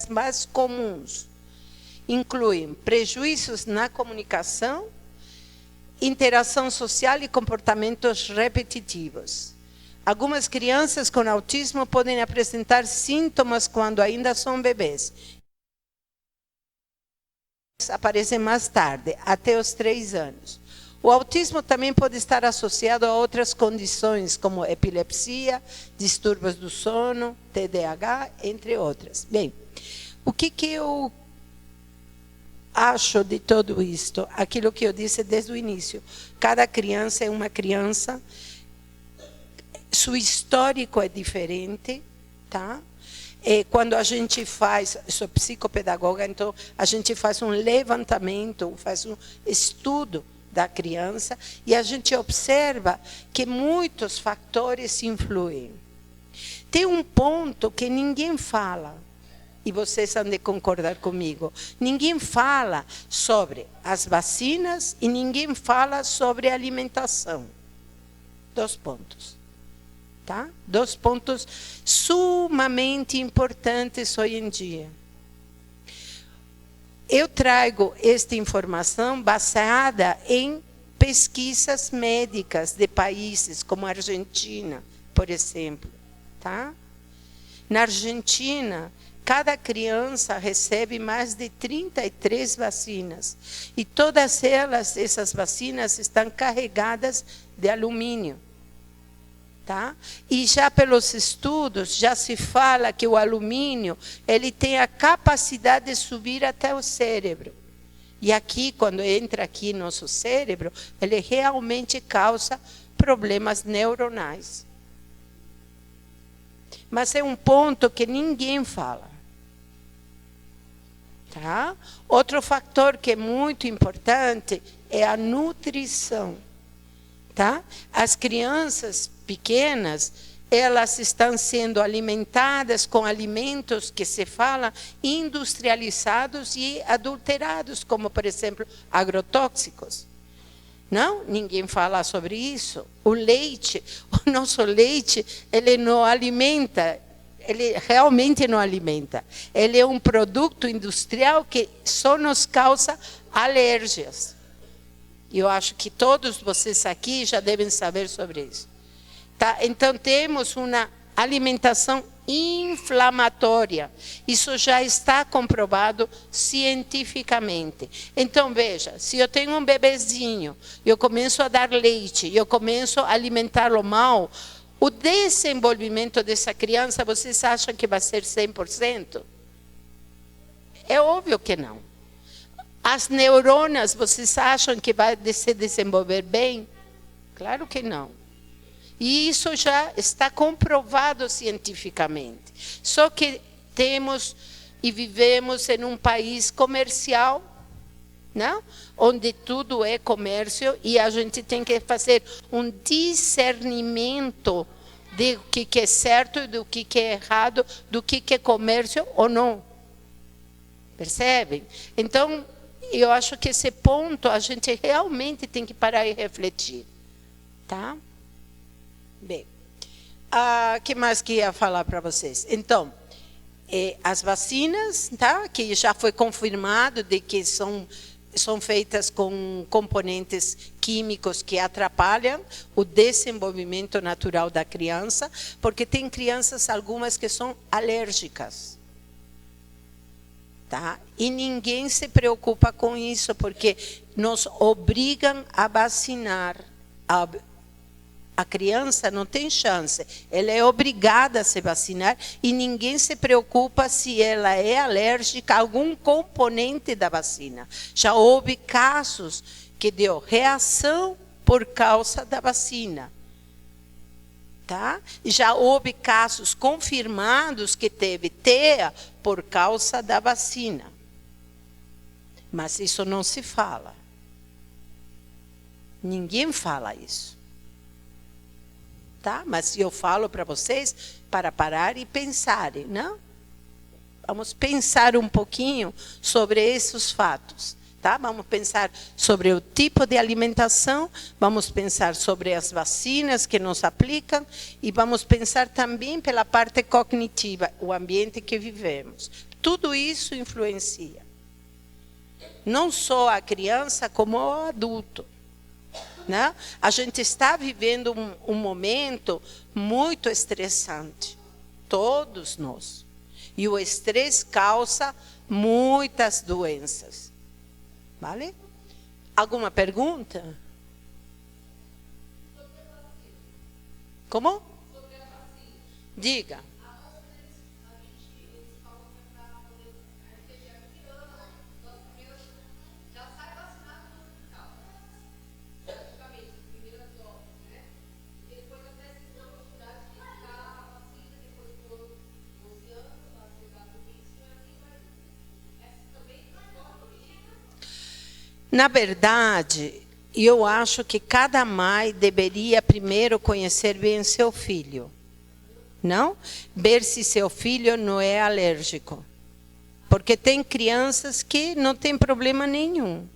mais comuns incluem prejuízos na comunicação, interação social e comportamentos repetitivos. Algumas crianças com autismo podem apresentar sintomas quando ainda são bebês. Aparecem mais tarde, até os 3 anos. O autismo também pode estar associado a outras condições, como epilepsia, distúrbios do sono, TDAH, entre outras. Bem, o que eu acho de tudo isto? Aquilo que eu disse desde o início. Cada criança é uma criança, seu histórico é diferente, tá? E quando a gente faz, sou psicopedagoga, então a gente faz um levantamento, faz um estudo da criança e a gente observa que muitos fatores influem. Tem um ponto que ninguém fala, e vocês hão de concordar comigo. Ninguém fala sobre as vacinas e ninguém fala sobre a alimentação. 2 pontos. Tá? 2 pontos sumamente importantes hoje em dia. Eu trago esta informação baseada em pesquisas médicas de países como a Argentina, por exemplo. Tá? Na Argentina, cada criança recebe mais de 33 vacinas. E todas elas, essas vacinas, estão carregadas de alumínio. Tá? E já pelos estudos, já se fala que o alumínio ele tem a capacidade de subir até o cérebro. E aqui, quando entra aqui no nosso cérebro, ele realmente causa problemas neuronais. Mas é um ponto que ninguém fala. Tá? Outro fator que é muito importante é a nutrição. Tá? As crianças pequenas, elas estão sendo alimentadas com alimentos que se fala industrializados e adulterados, como, por exemplo, agrotóxicos. Não? Ninguém fala sobre isso. O leite, o nosso leite, ele não alimenta, ele realmente não alimenta. Ele é um produto industrial que só nos causa alergias. Eu acho que todos vocês aqui já devem saber sobre isso. Tá? Então, temos uma alimentação inflamatória. Isso já está comprovado cientificamente. Então, veja, se eu tenho um bebezinho, eu começo a dar leite, eu começo a alimentá-lo mal, o desenvolvimento dessa criança, vocês acham que vai ser 100%? É óbvio que não. As neurônias, vocês acham que vai se desenvolver bem? Claro que não. E isso já está comprovado cientificamente. Só que temos e vivemos em um país comercial, não? Onde tudo é comércio e a gente tem que fazer um discernimento do que é certo e do que é errado, do que é comércio ou não. Percebem? Então, eu acho que esse ponto a gente realmente tem que parar e refletir. Tá? Bem, o que mais que ia falar para vocês? Então, as vacinas, tá? Que já foi confirmado de que são feitas com componentes químicos que atrapalham o desenvolvimento natural da criança, porque tem crianças, algumas, que são alérgicas. Tá? E ninguém se preocupa com isso, porque nos obrigam a vacinar. A criança não tem chance, ela é obrigada a se vacinar e ninguém se preocupa se ela é alérgica a algum componente da vacina. Já houve casos que deu reação por causa da vacina. Tá? Já houve casos confirmados que teve TEA por causa da vacina. Mas isso não se fala. Ninguém fala isso. Tá? Mas eu falo para vocês para parar e pensarem, não? Vamos pensar um pouquinho sobre esses fatos. Tá? Vamos pensar sobre o tipo de alimentação, vamos pensar sobre as vacinas que nos aplicam e vamos pensar também pela parte cognitiva, o ambiente que vivemos. Tudo isso influencia. Não só a criança, como o adulto. Né? A gente está vivendo um momento muito estressante. Todos nós. E o estresse causa muitas doenças. Vale? Alguma pergunta? Como? Diga. Na verdade, eu acho que cada mãe deveria primeiro conhecer bem seu filho. Não? Ver se seu filho não é alérgico. Porque tem crianças que não têm problema nenhum.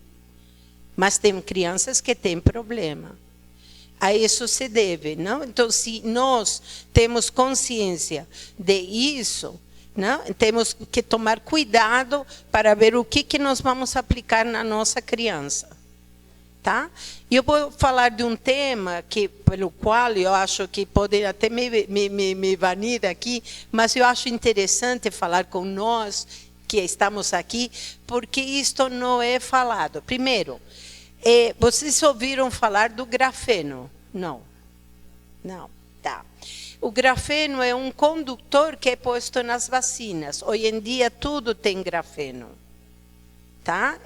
Mas tem crianças que têm problema. A isso se deve, não? Então, se nós temos consciência de isso, não? Temos que tomar cuidado para ver o que nós vamos aplicar na nossa criança. Tá? E eu vou falar de um tema pelo qual eu acho que podem até me banir aqui, mas eu acho interessante falar com nós que estamos aqui, porque isto não é falado. Primeiro, vocês ouviram falar do grafeno? Não. Não, tá. O grafeno é um condutor que é posto nas vacinas. Hoje em dia tudo tem grafeno. Tá?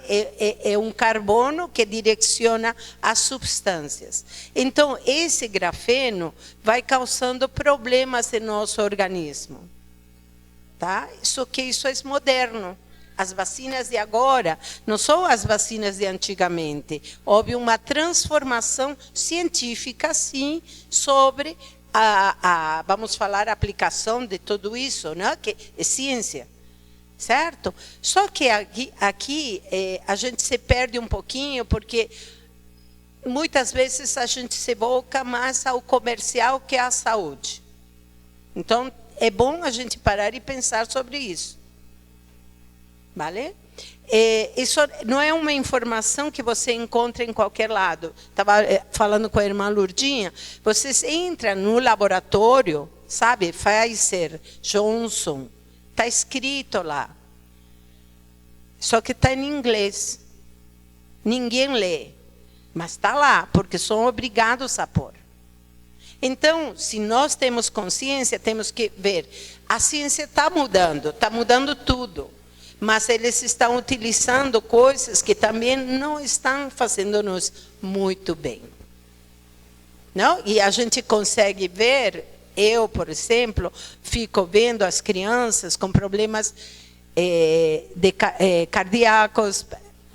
É um carbono que direciona as substâncias. Então, esse grafeno vai causando problemas em nosso organismo. Tá? Isso é moderno. As vacinas de agora não são as vacinas de antigamente. Houve uma transformação científica, sim, sobre vamos falar, a aplicação de tudo isso, né? Que é ciência, certo? Só que aqui a gente se perde um pouquinho, porque muitas vezes a gente se volta mais ao comercial que à saúde. Então, é bom a gente parar e pensar sobre isso. Vale? Isso não é uma informação que você encontra em qualquer lado. Estava falando com a irmã Lourdinha. Vocês entram no laboratório, sabe? Pfizer, Johnson. Está escrito lá. Só que está em inglês. Ninguém lê. Mas está lá, porque são obrigados a pôr. Então, se nós temos consciência, temos que ver. A ciência está mudando tudo. Mas eles estão utilizando coisas que também não estão fazendo-nos muito bem. Não? E a gente consegue ver, eu, por exemplo, fico vendo as crianças com problemas cardíacos,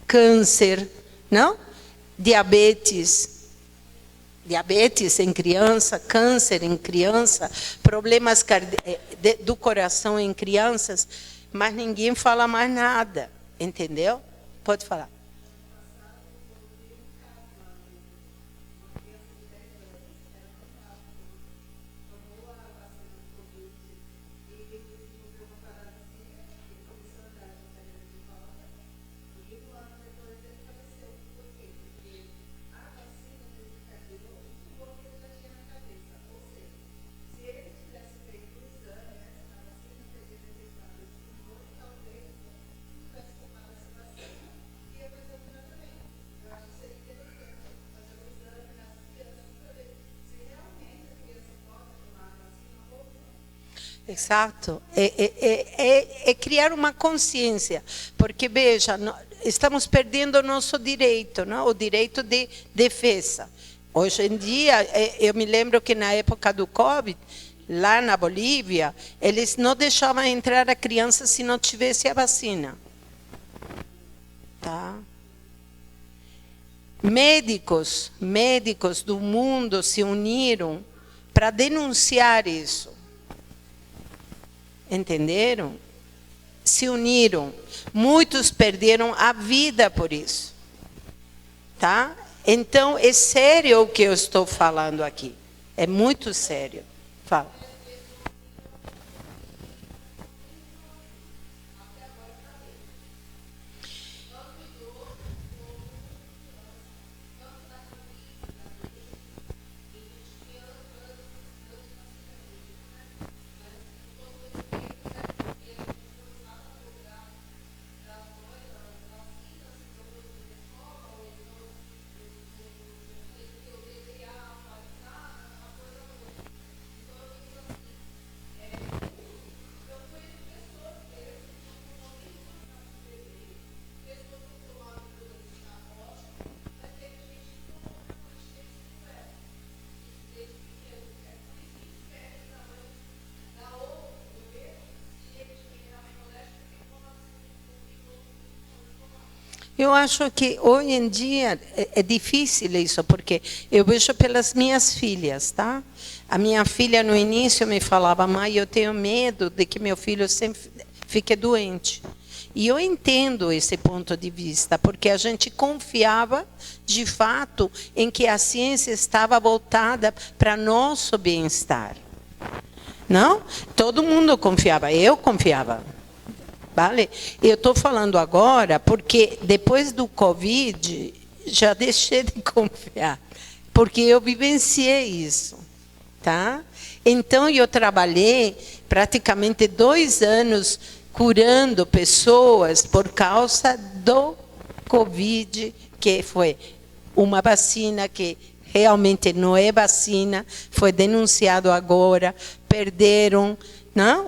câncer, não? Diabetes em criança, câncer em criança, problemas do coração em crianças, mas ninguém fala mais nada, entendeu? Pode falar. Exato. É criar uma consciência. Porque, veja, estamos perdendo o nosso direito, não? O direito de defesa. Hoje em dia, eu me lembro que na época do Covid, lá na Bolívia, eles não deixavam entrar a criança se não tivesse a vacina. Tá? Médicos do mundo se uniram para denunciar isso. Entenderam? se uniram, muitos perderam a vida por isso. Tá? Então, é sério o que eu estou falando aqui. É muito sério. Fala. Eu acho que hoje em dia é difícil isso, porque eu vejo pelas minhas filhas, tá? A minha filha no início me falava: mãe, eu tenho medo de que meu filho sempre fique doente. E eu entendo esse ponto de vista, porque a gente confiava, de fato, em que a ciência estava voltada para nosso bem-estar. Não? Todo mundo confiava, eu confiava. Vale? Eu estou falando agora porque depois do Covid já deixei de confiar, porque eu vivenciei isso, tá? Então eu trabalhei praticamente 2 anos curando pessoas por causa do Covid, que foi uma vacina que realmente não é vacina, foi denunciado agora, perderam. Não?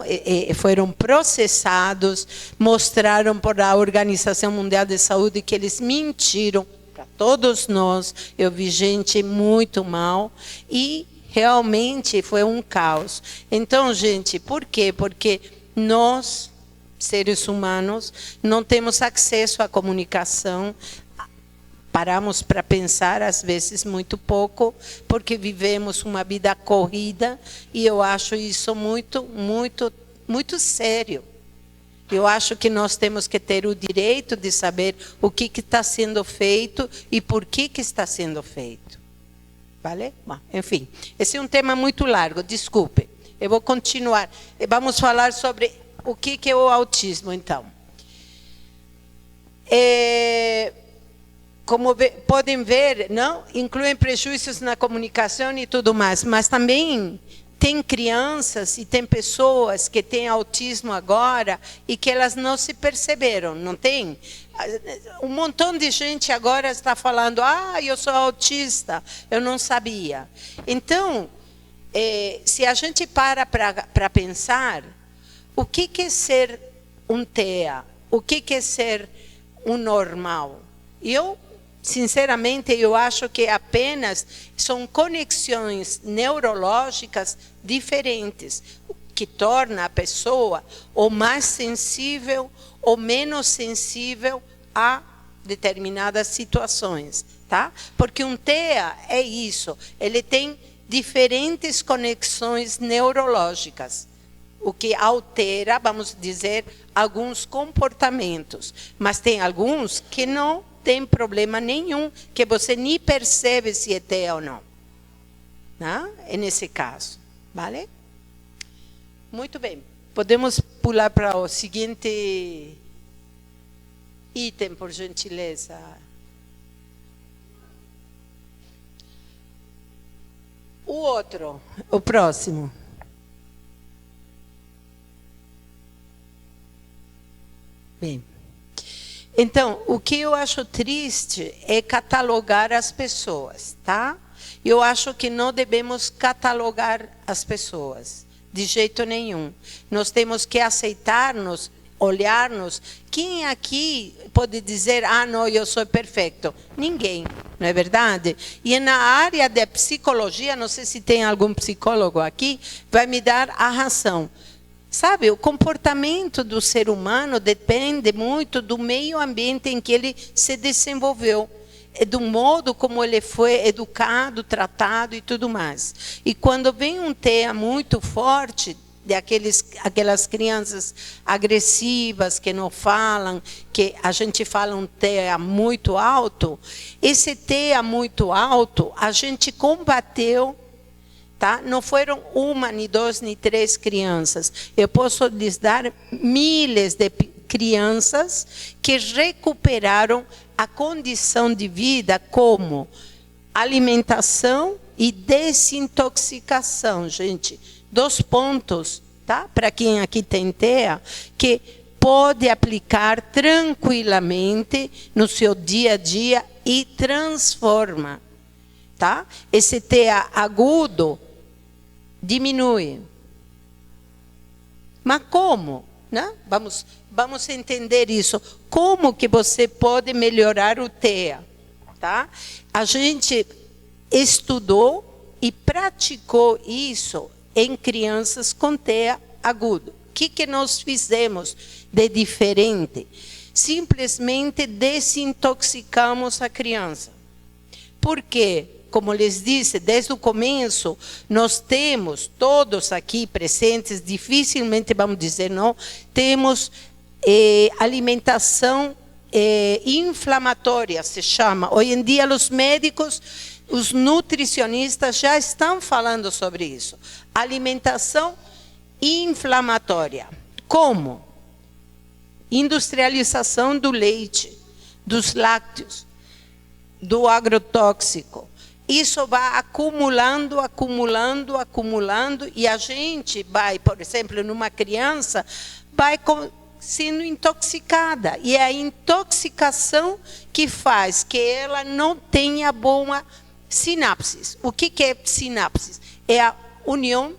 Foram processados, mostraram por a Organização Mundial de Saúde que eles mentiram para todos nós. Eu vi gente muito mal e realmente foi um caos. Então, gente, por quê? Porque nós, seres humanos, não temos acesso à comunicação. Paramos para pensar, às vezes, muito pouco, porque vivemos uma vida corrida, e eu acho isso muito, muito, muito sério. Eu acho que nós temos que ter o direito de saber o que está sendo feito e por que está sendo feito. Vale? Bom, enfim, esse é um tema muito largo, desculpe. Eu vou continuar. Vamos falar sobre o que é o autismo, então. Como podem ver, não? Incluem prejuízos na comunicação e tudo mais, mas também tem crianças e tem pessoas que têm autismo agora e que elas não se perceberam, não tem? Um montão de gente agora está falando: eu sou autista, eu não sabia. Então, se a gente para pensar, o que é ser um TEA? O que é ser um normal? Sinceramente, eu acho que apenas são conexões neurológicas diferentes, o que torna a pessoa ou mais sensível ou menos sensível a determinadas situações, tá? Porque um TEA é isso, ele tem diferentes conexões neurológicas, o que altera, vamos dizer, alguns comportamentos, mas tem alguns que não tem problema nenhum, que você nem percebe se é TEA ou não. É nesse caso. Vale? Muito bem. Podemos pular para o seguinte item, por gentileza. O outro, o próximo. Bem. Então, o que eu acho triste é catalogar as pessoas, tá? Eu acho que não devemos catalogar as pessoas, de jeito nenhum. Nós temos que aceitar-nos, olhar-nos. Quem aqui pode dizer: não, eu sou perfeito? Ninguém, não é verdade? E na área da psicologia, não sei se tem algum psicólogo aqui, vai me dar a razão. Sabe, o comportamento do ser humano depende muito do meio ambiente em que ele se desenvolveu, do modo como ele foi educado, tratado e tudo mais. E quando vem um TEA muito forte, de aquelas crianças agressivas que não falam, que a gente fala um TEA muito alto, esse TEA muito alto a gente combateu, tá? Não foram uma, nem duas, nem três crianças. Eu posso lhes dar milhares de crianças que recuperaram a condição de vida como alimentação e desintoxicação, gente. 2 pontos, tá? Para quem aqui tem TEA, que pode aplicar tranquilamente no seu dia a dia e transforma, tá? Esse TEA agudo diminui. Mas como? Né? Vamos entender isso. Como que você pode melhorar o TEA? Tá? A gente estudou e praticou isso em crianças com TEA agudo. O que nós fizemos de diferente? Simplesmente desintoxicamos a criança. Por quê? Como lhes disse, desde o começo, nós temos, todos aqui presentes, dificilmente vamos dizer não, temos alimentação inflamatória, se chama. Hoje em dia, os médicos, os nutricionistas já estão falando sobre isso. Alimentação inflamatória. Como? Industrialização do leite, dos lácteos, do agrotóxico. Isso vai acumulando, e a gente vai, por exemplo, numa criança, vai sendo intoxicada. E é a intoxicação que faz que ela não tenha boa sinapses. O que é sinapses? É a união,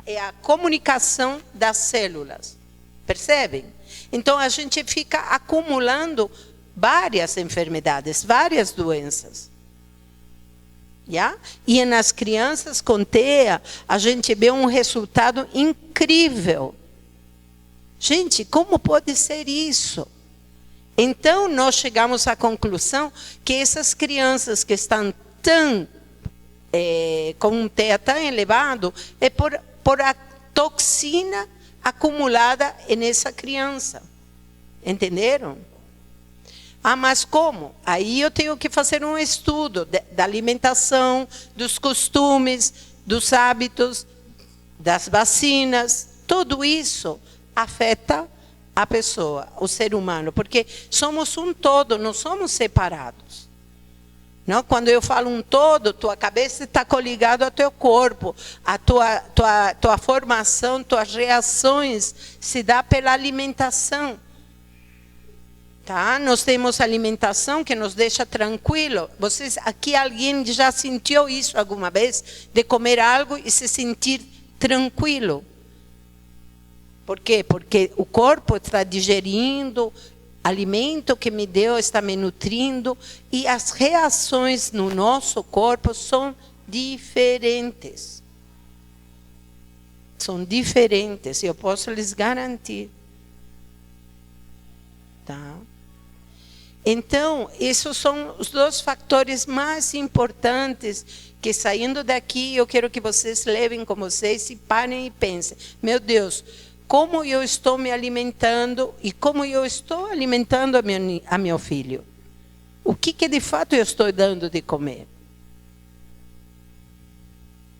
é a comunicação das células. Percebem? Então, a gente fica acumulando várias enfermidades, várias doenças. Yeah? E nas crianças com TEA, a gente vê um resultado incrível. Gente, como pode ser isso? Então, nós chegamos à conclusão que essas crianças que estão com um TEA tão elevado, é por a toxina acumulada nessa criança. Entenderam? Ah, mas como? Aí eu tenho que fazer um estudo da alimentação, dos costumes, dos hábitos, das vacinas. Tudo isso afeta a pessoa, o ser humano, porque somos um todo, não somos separados. Não? Quando eu falo um todo, tua cabeça está coligada ao teu corpo, a tua formação, tuas reações se dá pela alimentação. Tá? Nós temos alimentação que nos deixa tranquilo. Vocês, aqui alguém já sentiu isso alguma vez? De comer algo e se sentir tranquilo. Por quê? Porque o corpo está digerindo, alimento que me deu está me nutrindo, e as reações no nosso corpo são diferentes. São diferentes, eu posso lhes garantir. Tá? Então, esses são os 2 fatores mais importantes que, saindo daqui, eu quero que vocês levem com vocês e parem e pensem. Meu Deus, como eu estou me alimentando e como eu estou alimentando a meu filho? O que de fato eu estou dando de comer?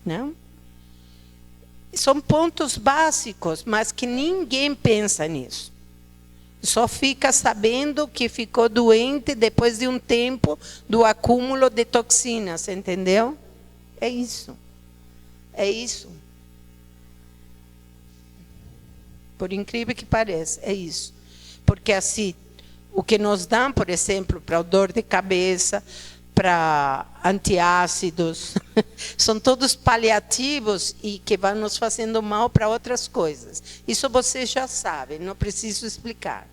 Não? São pontos básicos, mas que ninguém pensa nisso. Só fica sabendo que ficou doente depois de um tempo do acúmulo de toxinas, entendeu? É isso. É isso. Por incrível que pareça, é isso. Porque assim, o que nos dão, por exemplo, para dor de cabeça, para antiácidos, são todos paliativos e que vão nos fazendo mal para outras coisas. Isso vocês já sabem, não preciso explicar.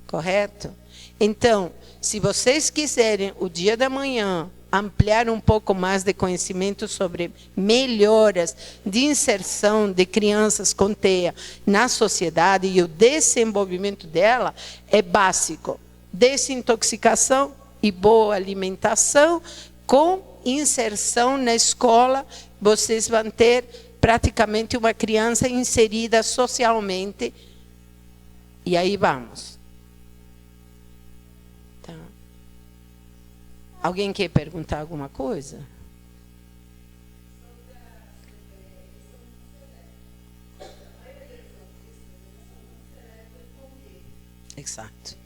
Correto? Então, se vocês quiserem, o dia da manhã, ampliar um pouco mais de conhecimento sobre melhoras de inserção de crianças com TEA na sociedade e o desenvolvimento dela, é básico. Desintoxicação e boa alimentação, com inserção na escola, vocês vão ter praticamente uma criança inserida socialmente. E aí vamos. Tá. Alguém quer perguntar alguma coisa? Exato.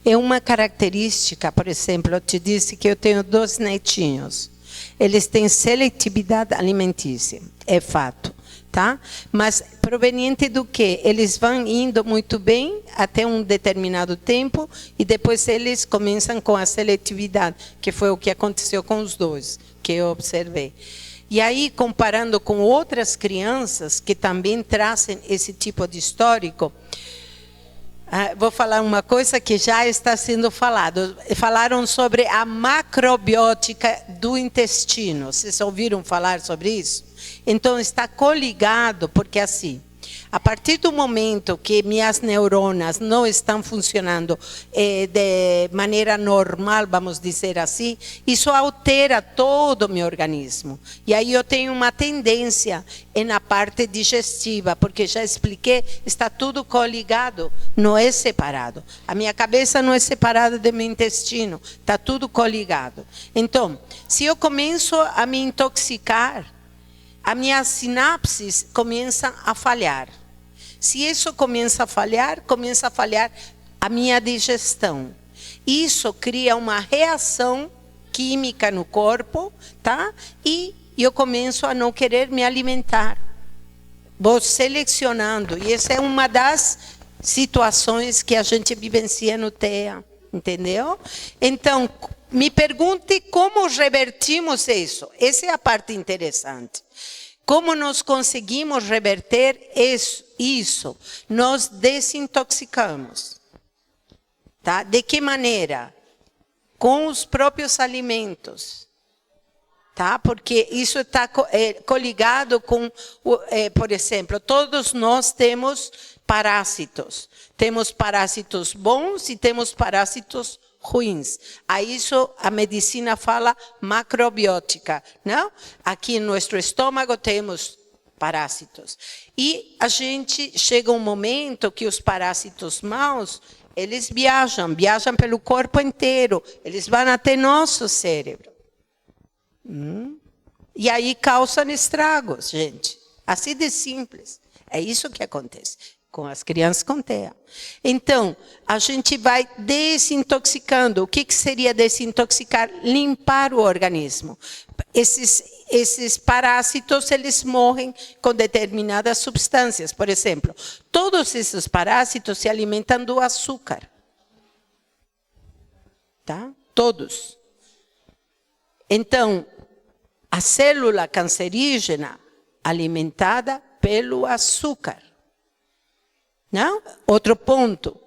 É uma característica, por exemplo, eu te disse que eu tenho 2 netinhos. Eles têm seletividade alimentícia, é fato, tá? Mas proveniente do quê? Eles vão indo muito bem até um determinado tempo e depois eles começam com a seletividade, que foi o que aconteceu com os 2, que eu observei. E aí, comparando com outras crianças que também trazem esse tipo de histórico, vou falar uma coisa que já está sendo falado. Falaram sobre a macrobiótica do intestino. Vocês ouviram falar sobre isso? Então, está coligado, porque assim, a partir do momento que minhas neuronas não estão funcionando de maneira normal, vamos dizer assim, isso altera todo o meu organismo. E aí eu tenho uma tendência na parte digestiva, porque já expliquei, está tudo coligado, não é separado. A minha cabeça não é separada do meu intestino, está tudo coligado. Então, se eu começo a me intoxicar, as minhas sinapses começam a falhar. Se isso começa a falhar a minha digestão. Isso cria uma reação química no corpo, tá? E eu começo a não querer me alimentar. Vou selecionando. E essa é uma das situações que a gente vivencia no TEA, entendeu? Então, me pergunte como revertimos isso. Essa é a parte interessante. Como nós conseguimos reverter isso? Nós desintoxicamos. Tá? De que maneira? Com os próprios alimentos. Tá? Porque isso está coligado com, por exemplo, todos nós temos parásitos. Temos parásitos bons e temos parásitos ruins. A isso a medicina fala macrobiótica, não? Aqui no nosso estômago temos parásitos. E a gente chega um momento que os parásitos maus, eles viajam pelo corpo inteiro, eles vão até nosso cérebro. E aí causam estragos, gente. Assim de simples. É isso que acontece com as crianças com TEA. Então, a gente vai desintoxicando. O que seria desintoxicar? Limpar o organismo. Esses parásitos, eles morrem com determinadas substâncias. Por exemplo, todos esses parásitos se alimentam do açúcar. Tá? Todos. Então, a célula cancerígena alimentada pelo açúcar. Não? Outro ponto,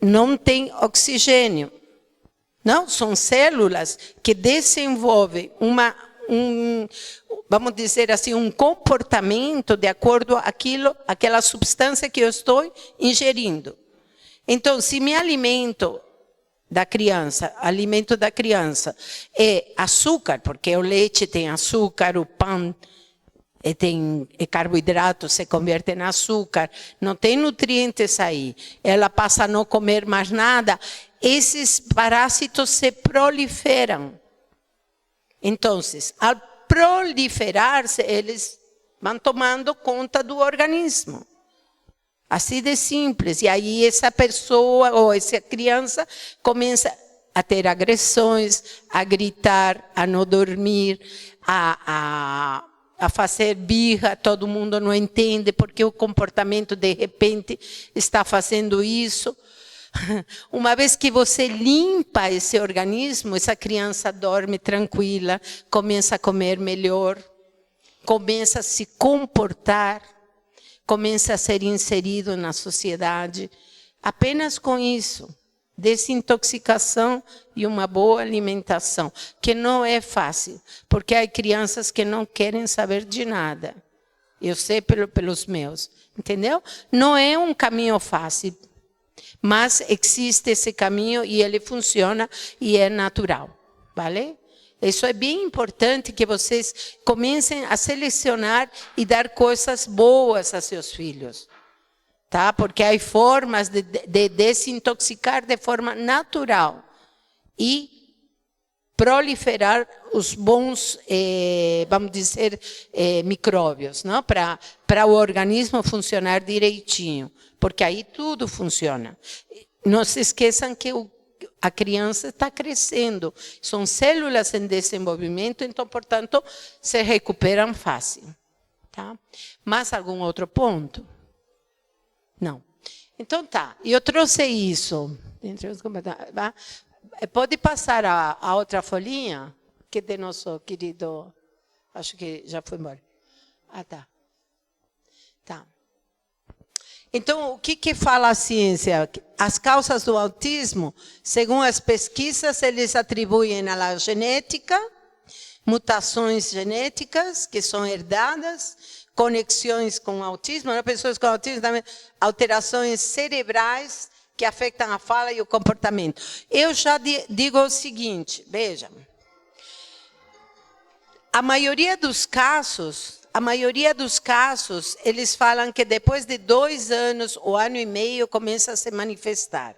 não tem oxigênio. Não? São células que desenvolvem vamos dizer assim, um comportamento de acordo com aquela substância que eu estou ingerindo. Então, se me alimento da criança é açúcar, porque o leite tem açúcar, o pão tem carboidrato, se converte em açúcar, não tem nutrientes aí, ela passa a não comer mais nada, esses parásitos se proliferam. Então, ao proliferar-se, eles vão tomando conta do organismo. Assim de simples. E aí essa pessoa ou essa criança começa a ter agressões, a gritar, a não dormir, a a fazer birra, todo mundo não entende porque o comportamento de repente está fazendo isso. Uma vez que você limpa esse organismo, essa criança dorme tranquila, começa a comer melhor, começa a se comportar, começa a ser inserido na sociedade. Apenas com isso. Desintoxicação e uma boa alimentação, que não é fácil, porque há crianças que não querem saber de nada. Eu sei pelos meus, entendeu? Não é um caminho fácil, mas existe esse caminho e ele funciona e é natural, vale? Isso é bem importante que vocês comecem a selecionar e dar coisas boas a seus filhos. Tá? Porque há formas de desintoxicar de forma natural e proliferar os bons, vamos dizer, micróbios, não? Para o organismo funcionar direitinho, porque aí tudo funciona. Não se esqueçam que a criança está crescendo, são células em desenvolvimento, então, portanto, se recuperam fácil. Tá? Mas algum outro ponto? Não. Então tá, eu trouxe isso. Pode passar a outra folhinha, que é de nosso querido, acho que já foi embora. Ah, tá. Tá. Então, o que fala a ciência? As causas do autismo, segundo as pesquisas, eles atribuem à genética, mutações genéticas que são herdadas, conexões com o autismo, pessoas com autismo também, alterações cerebrais que afetam a fala e o comportamento. Eu já digo o seguinte, veja, a maioria dos casos, eles falam que depois de 2 anos ou 1 ano e meio começa a se manifestar.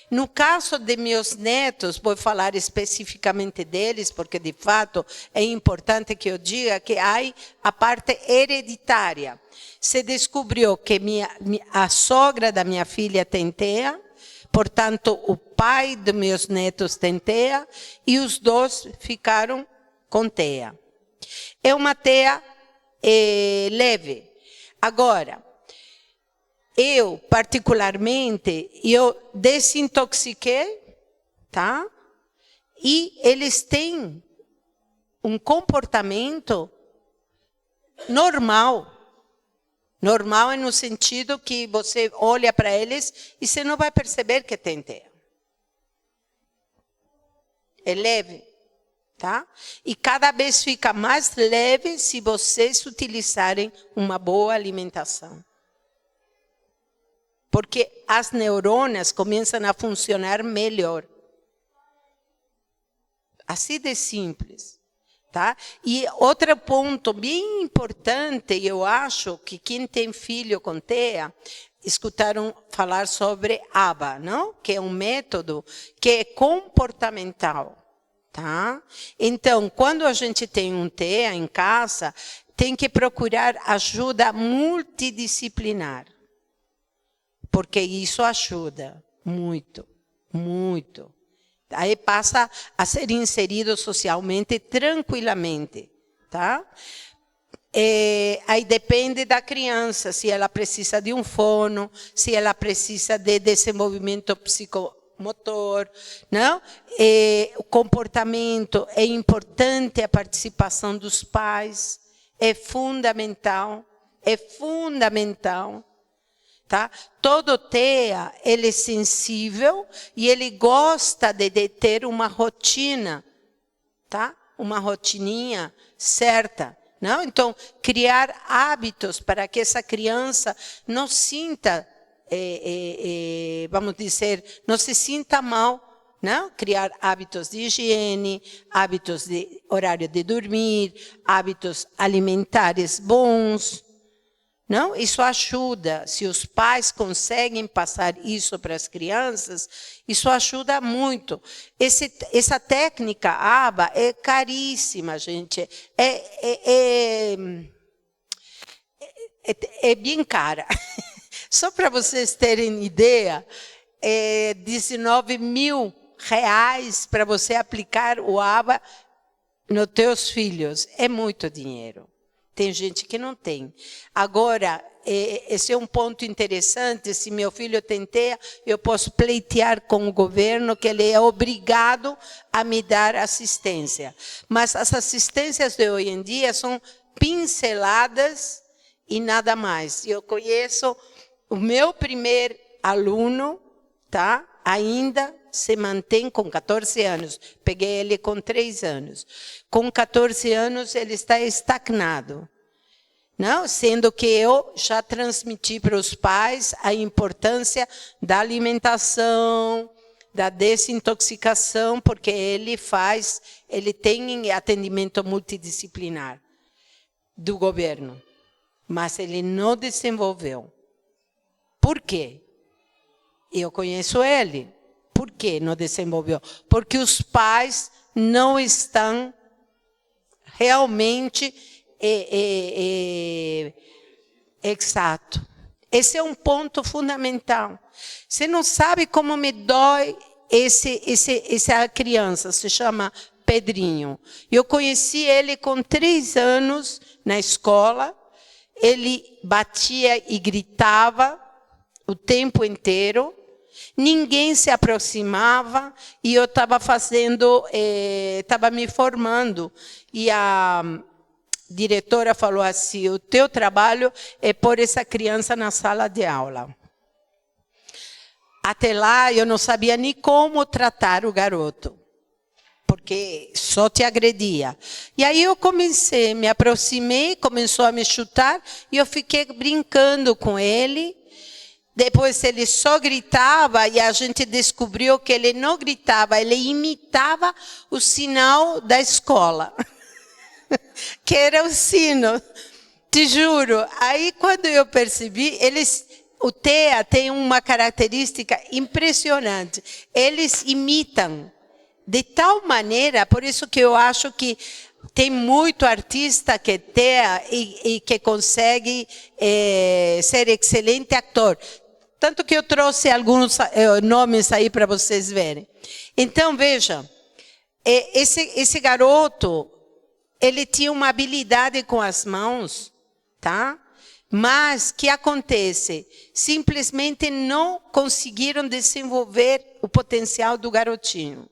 No caso de meus netos, vou falar especificamente deles, porque de fato é importante que eu diga que há a parte hereditária. Se descobriu que a sogra da minha filha tem TEA, portanto o pai dos meus netos tem TEA, e os 2 ficaram com TEA. É uma TEA leve. Agora, eu, particularmente, eu desintoxiquei, tá? E eles têm um comportamento normal. Normal é no sentido que você olha para eles e você não vai perceber que tem TEA. É leve, tá? E cada vez fica mais leve se vocês utilizarem uma boa alimentação. Porque as neurônias começam a funcionar melhor. Assim de simples. Tá? E outro ponto bem importante, eu acho que quem tem filho com TEA, escutaram falar sobre ABA, não? Que é um método que é comportamental. Tá? Então, quando a gente tem um TEA em casa, tem que procurar ajuda multidisciplinar. Porque isso ajuda muito, muito. Aí passa a ser inserido socialmente tranquilamente, tá? Aí depende da criança, se ela precisa de um fono, se ela precisa de desenvolvimento psicomotor, não? O comportamento, é importante a participação dos pais, é fundamental, é fundamental. Tá? Todo TEA, ele é sensível e ele gosta de ter uma rotina, tá? Uma rotininha certa. Não? Então, criar hábitos para que essa criança não sinta, vamos dizer, não se sinta mal. Não? Criar hábitos de higiene, hábitos de horário de dormir, hábitos alimentares bons. Não? Isso ajuda. Se os pais conseguem passar isso para as crianças, isso ajuda muito. Essa técnica ABA é caríssima, gente. É bem cara. Só para vocês terem ideia, é 19 mil reais para você aplicar o ABA nos teus filhos. É muito dinheiro. Tem gente que não tem. Agora, esse é um ponto interessante. Se meu filho tenteia, eu posso pleitear com o governo que ele é obrigado a me dar assistência. Mas as assistências de hoje em dia são pinceladas e nada mais. Eu conheço o meu primeiro aluno, tá? Ainda se mantém com 14 anos. Peguei ele com 3 anos. Com 14 anos, ele está estagnado. Não? Sendo que eu já transmiti para os pais a importância da alimentação, da desintoxicação, porque ele tem atendimento multidisciplinar do governo, mas ele não desenvolveu. Por quê? Eu conheço ele. Por que não desenvolveu? Porque os pais não estão realmente exato. Esse é um ponto fundamental. Você não sabe como me dói essa criança, se chama Pedrinho. Eu conheci ele com 3 anos na escola. Ele batia e gritava o tempo inteiro. Ninguém se aproximava e eu estava estava me formando. E a diretora falou assim: o teu trabalho é pôr essa criança na sala de aula. Até lá eu não sabia nem como tratar o garoto, porque só te agredia. E aí eu me aproximei, começou a me chutar e eu fiquei brincando com ele. Depois ele só gritava e a gente descobriu que ele não gritava, ele imitava o sinal da escola, que era o sino, te juro. Aí quando eu percebi, o TEA tem uma característica impressionante, eles imitam de tal maneira, por isso que eu acho que tem muito artista que TEA e que consegue ser excelente ator. Tanto que eu trouxe alguns nomes aí para vocês verem. Então, veja, esse garoto, ele tinha uma habilidade com as mãos, tá? Mas, o que acontece? Simplesmente não conseguiram desenvolver o potencial do garotinho.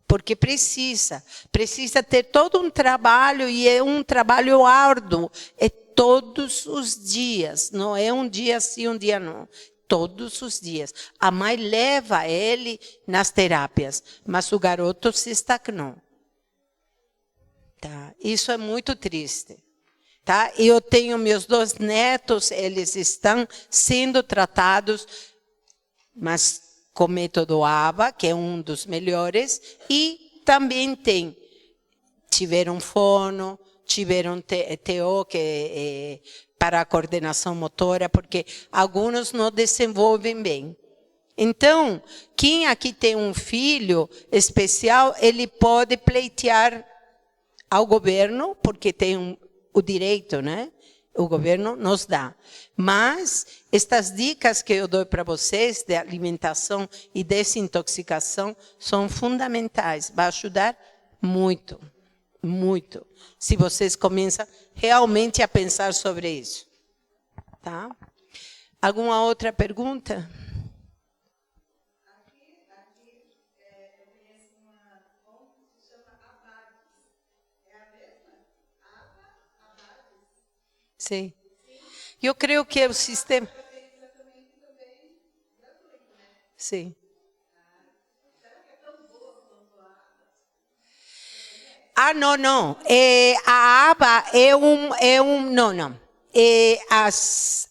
Porque precisa ter todo um trabalho, e é um trabalho árduo, é todos os dias, não é um dia sim, um dia não, todos os dias. A mãe leva ele nas terapias, mas o garoto se estagnou. Tá? Isso é muito triste. Tá? Eu tenho meus 2 netos, eles estão sendo tratados, mas com método ABA, que é um dos melhores, e também tiveram fono, tiveram TO, que é para a coordenação motora, porque alguns não desenvolvem bem. Então, quem aqui tem um filho especial, ele pode pleitear ao governo, porque tem o direito, né? O governo nos dá. Mas estas dicas que eu dou para vocês de alimentação e desintoxicação são fundamentais. Vai ajudar muito, muito. Se vocês começam realmente a pensar sobre isso. Tá? Alguma outra pergunta? Sim. Eu creio que o sistema... Sim. Ah, não. A aba não.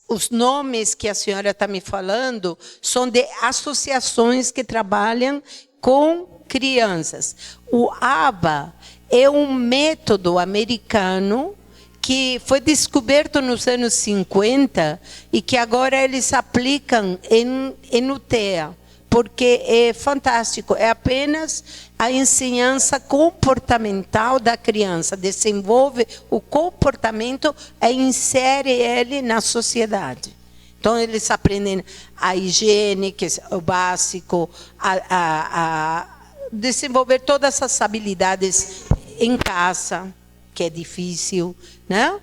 Os nomes que a senhora está me falando são de associações que trabalham com crianças. O ABA é um método americano que foi descoberto nos anos 50 e que agora eles aplicam em UTEA, porque é fantástico, é apenas a ensinança comportamental da criança, desenvolve o comportamento e insere ele na sociedade. Então, eles aprendem a higiene, que é o básico, a desenvolver todas essas habilidades em casa. que é difícil, né?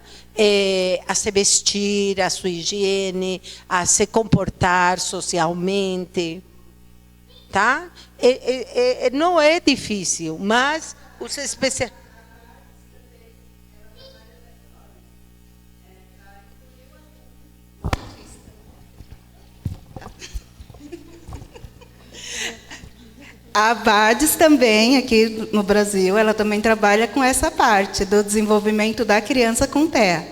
A se vestir, a sua higiene, a se comportar socialmente, tá? Não é difícil, mas os especialistas... A ABADES também, aqui no Brasil, ela também trabalha com essa parte do desenvolvimento da criança com TEA.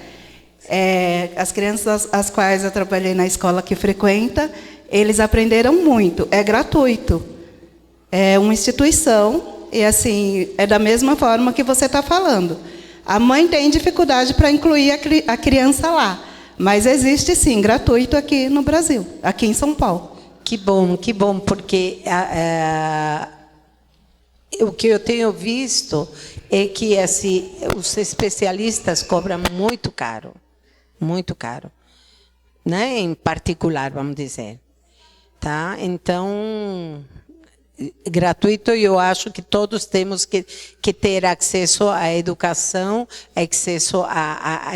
As crianças às quais eu trabalhei na escola que frequenta, eles aprenderam muito. É gratuito. É uma instituição e, assim, é da mesma forma que você está falando. A mãe tem dificuldade para incluir a criança lá, mas existe, sim, gratuito aqui no Brasil, aqui em São Paulo. Que bom, porque o que eu tenho visto é que assim, os especialistas cobram muito caro, né? Em particular, vamos dizer, tá? Então, gratuito, eu acho que todos temos que ter acesso à educação, acesso à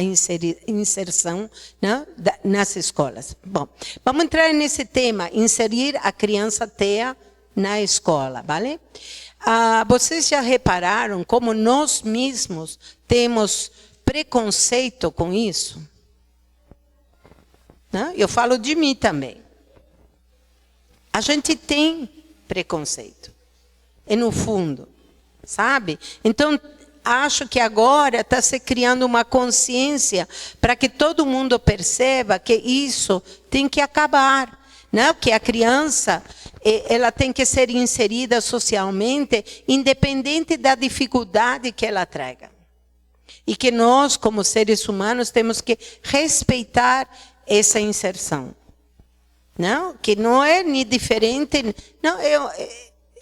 inserção, né, nas escolas. Bom, vamos entrar nesse tema, inserir a criança TEA na escola, vale? Vocês já repararam como nós mesmos temos preconceito com isso? Né? Eu falo de mim também. A gente tem preconceito. É no fundo, sabe? Então, acho que agora está se criando uma consciência para que todo mundo perceba que isso tem que acabar, né? Que a criança ela tem que ser inserida socialmente, independente da dificuldade que ela traga. E que nós, como seres humanos, temos que respeitar essa inserção. Não, que não é nem diferente. Não,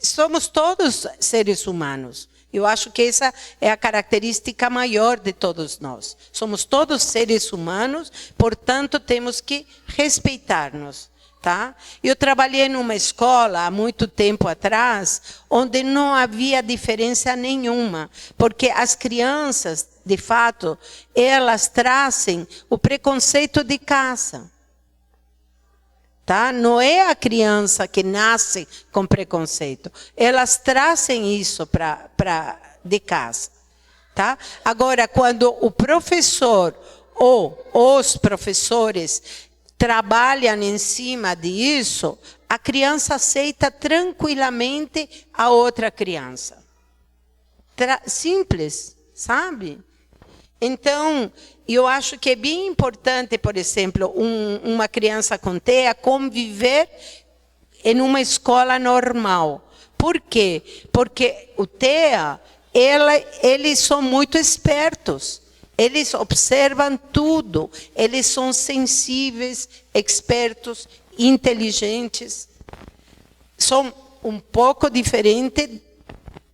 somos todos seres humanos. Eu acho que essa é a característica maior de todos nós. Somos todos seres humanos, portanto, temos que respeitar-nos. Tá? Eu trabalhei numa escola há muito tempo atrás, onde não havia diferença nenhuma, porque as crianças, de fato, elas trazem o preconceito de casa. Tá? Não é a criança que nasce com preconceito. Elas trazem isso de casa. Tá? Agora, quando o professor ou os professores trabalham em cima disso, a criança aceita tranquilamente a outra criança. Simples, sabe? Então, eu acho que é bem importante, por exemplo, uma criança com TEA conviver em uma escola normal. Por quê? Porque o TEA, eles são muito espertos. Eles observam tudo. Eles são sensíveis, espertos, inteligentes. São um pouco diferentes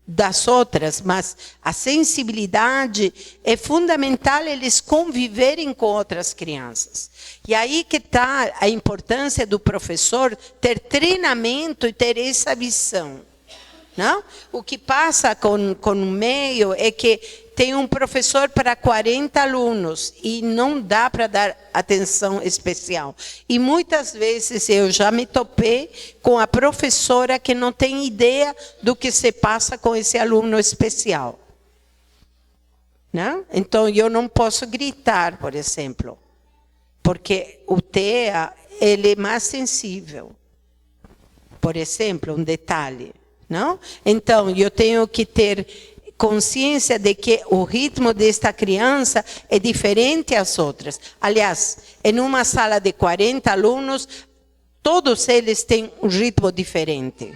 das outras, mas a sensibilidade é fundamental eles conviverem com outras crianças. E aí que está a importância do professor ter treinamento e ter essa visão. Não? O que passa com o meio é que tem um professor para 40 alunos e não dá para dar atenção especial. E muitas vezes eu já me topei com a professora que não tem ideia do que se passa com esse aluno especial. Não? Então, eu não posso gritar, por exemplo, porque o TEA ele é mais sensível. Por exemplo, um detalhe. Não? Então, eu tenho que ter consciência de que o ritmo desta criança é diferente às outras. Aliás, em uma sala de 40 alunos, todos eles têm um ritmo diferente.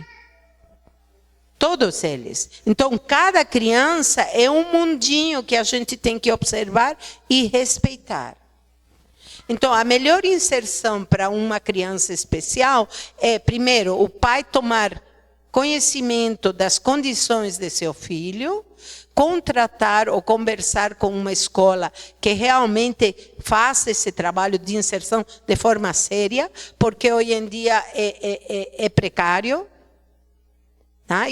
Todos eles. Então, cada criança é um mundinho que a gente tem que observar e respeitar. Então, a melhor inserção para uma criança especial é, primeiro, o pai tomar conhecimento das condições de seu filho, contratar ou conversar com uma escola que realmente faça esse trabalho de inserção de forma séria, porque hoje em dia é precário, Tá?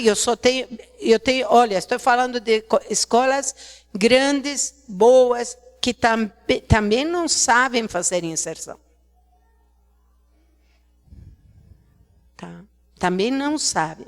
Olha, estou falando de escolas grandes, boas, que também não sabem fazer inserção. Tá? Também não sabem.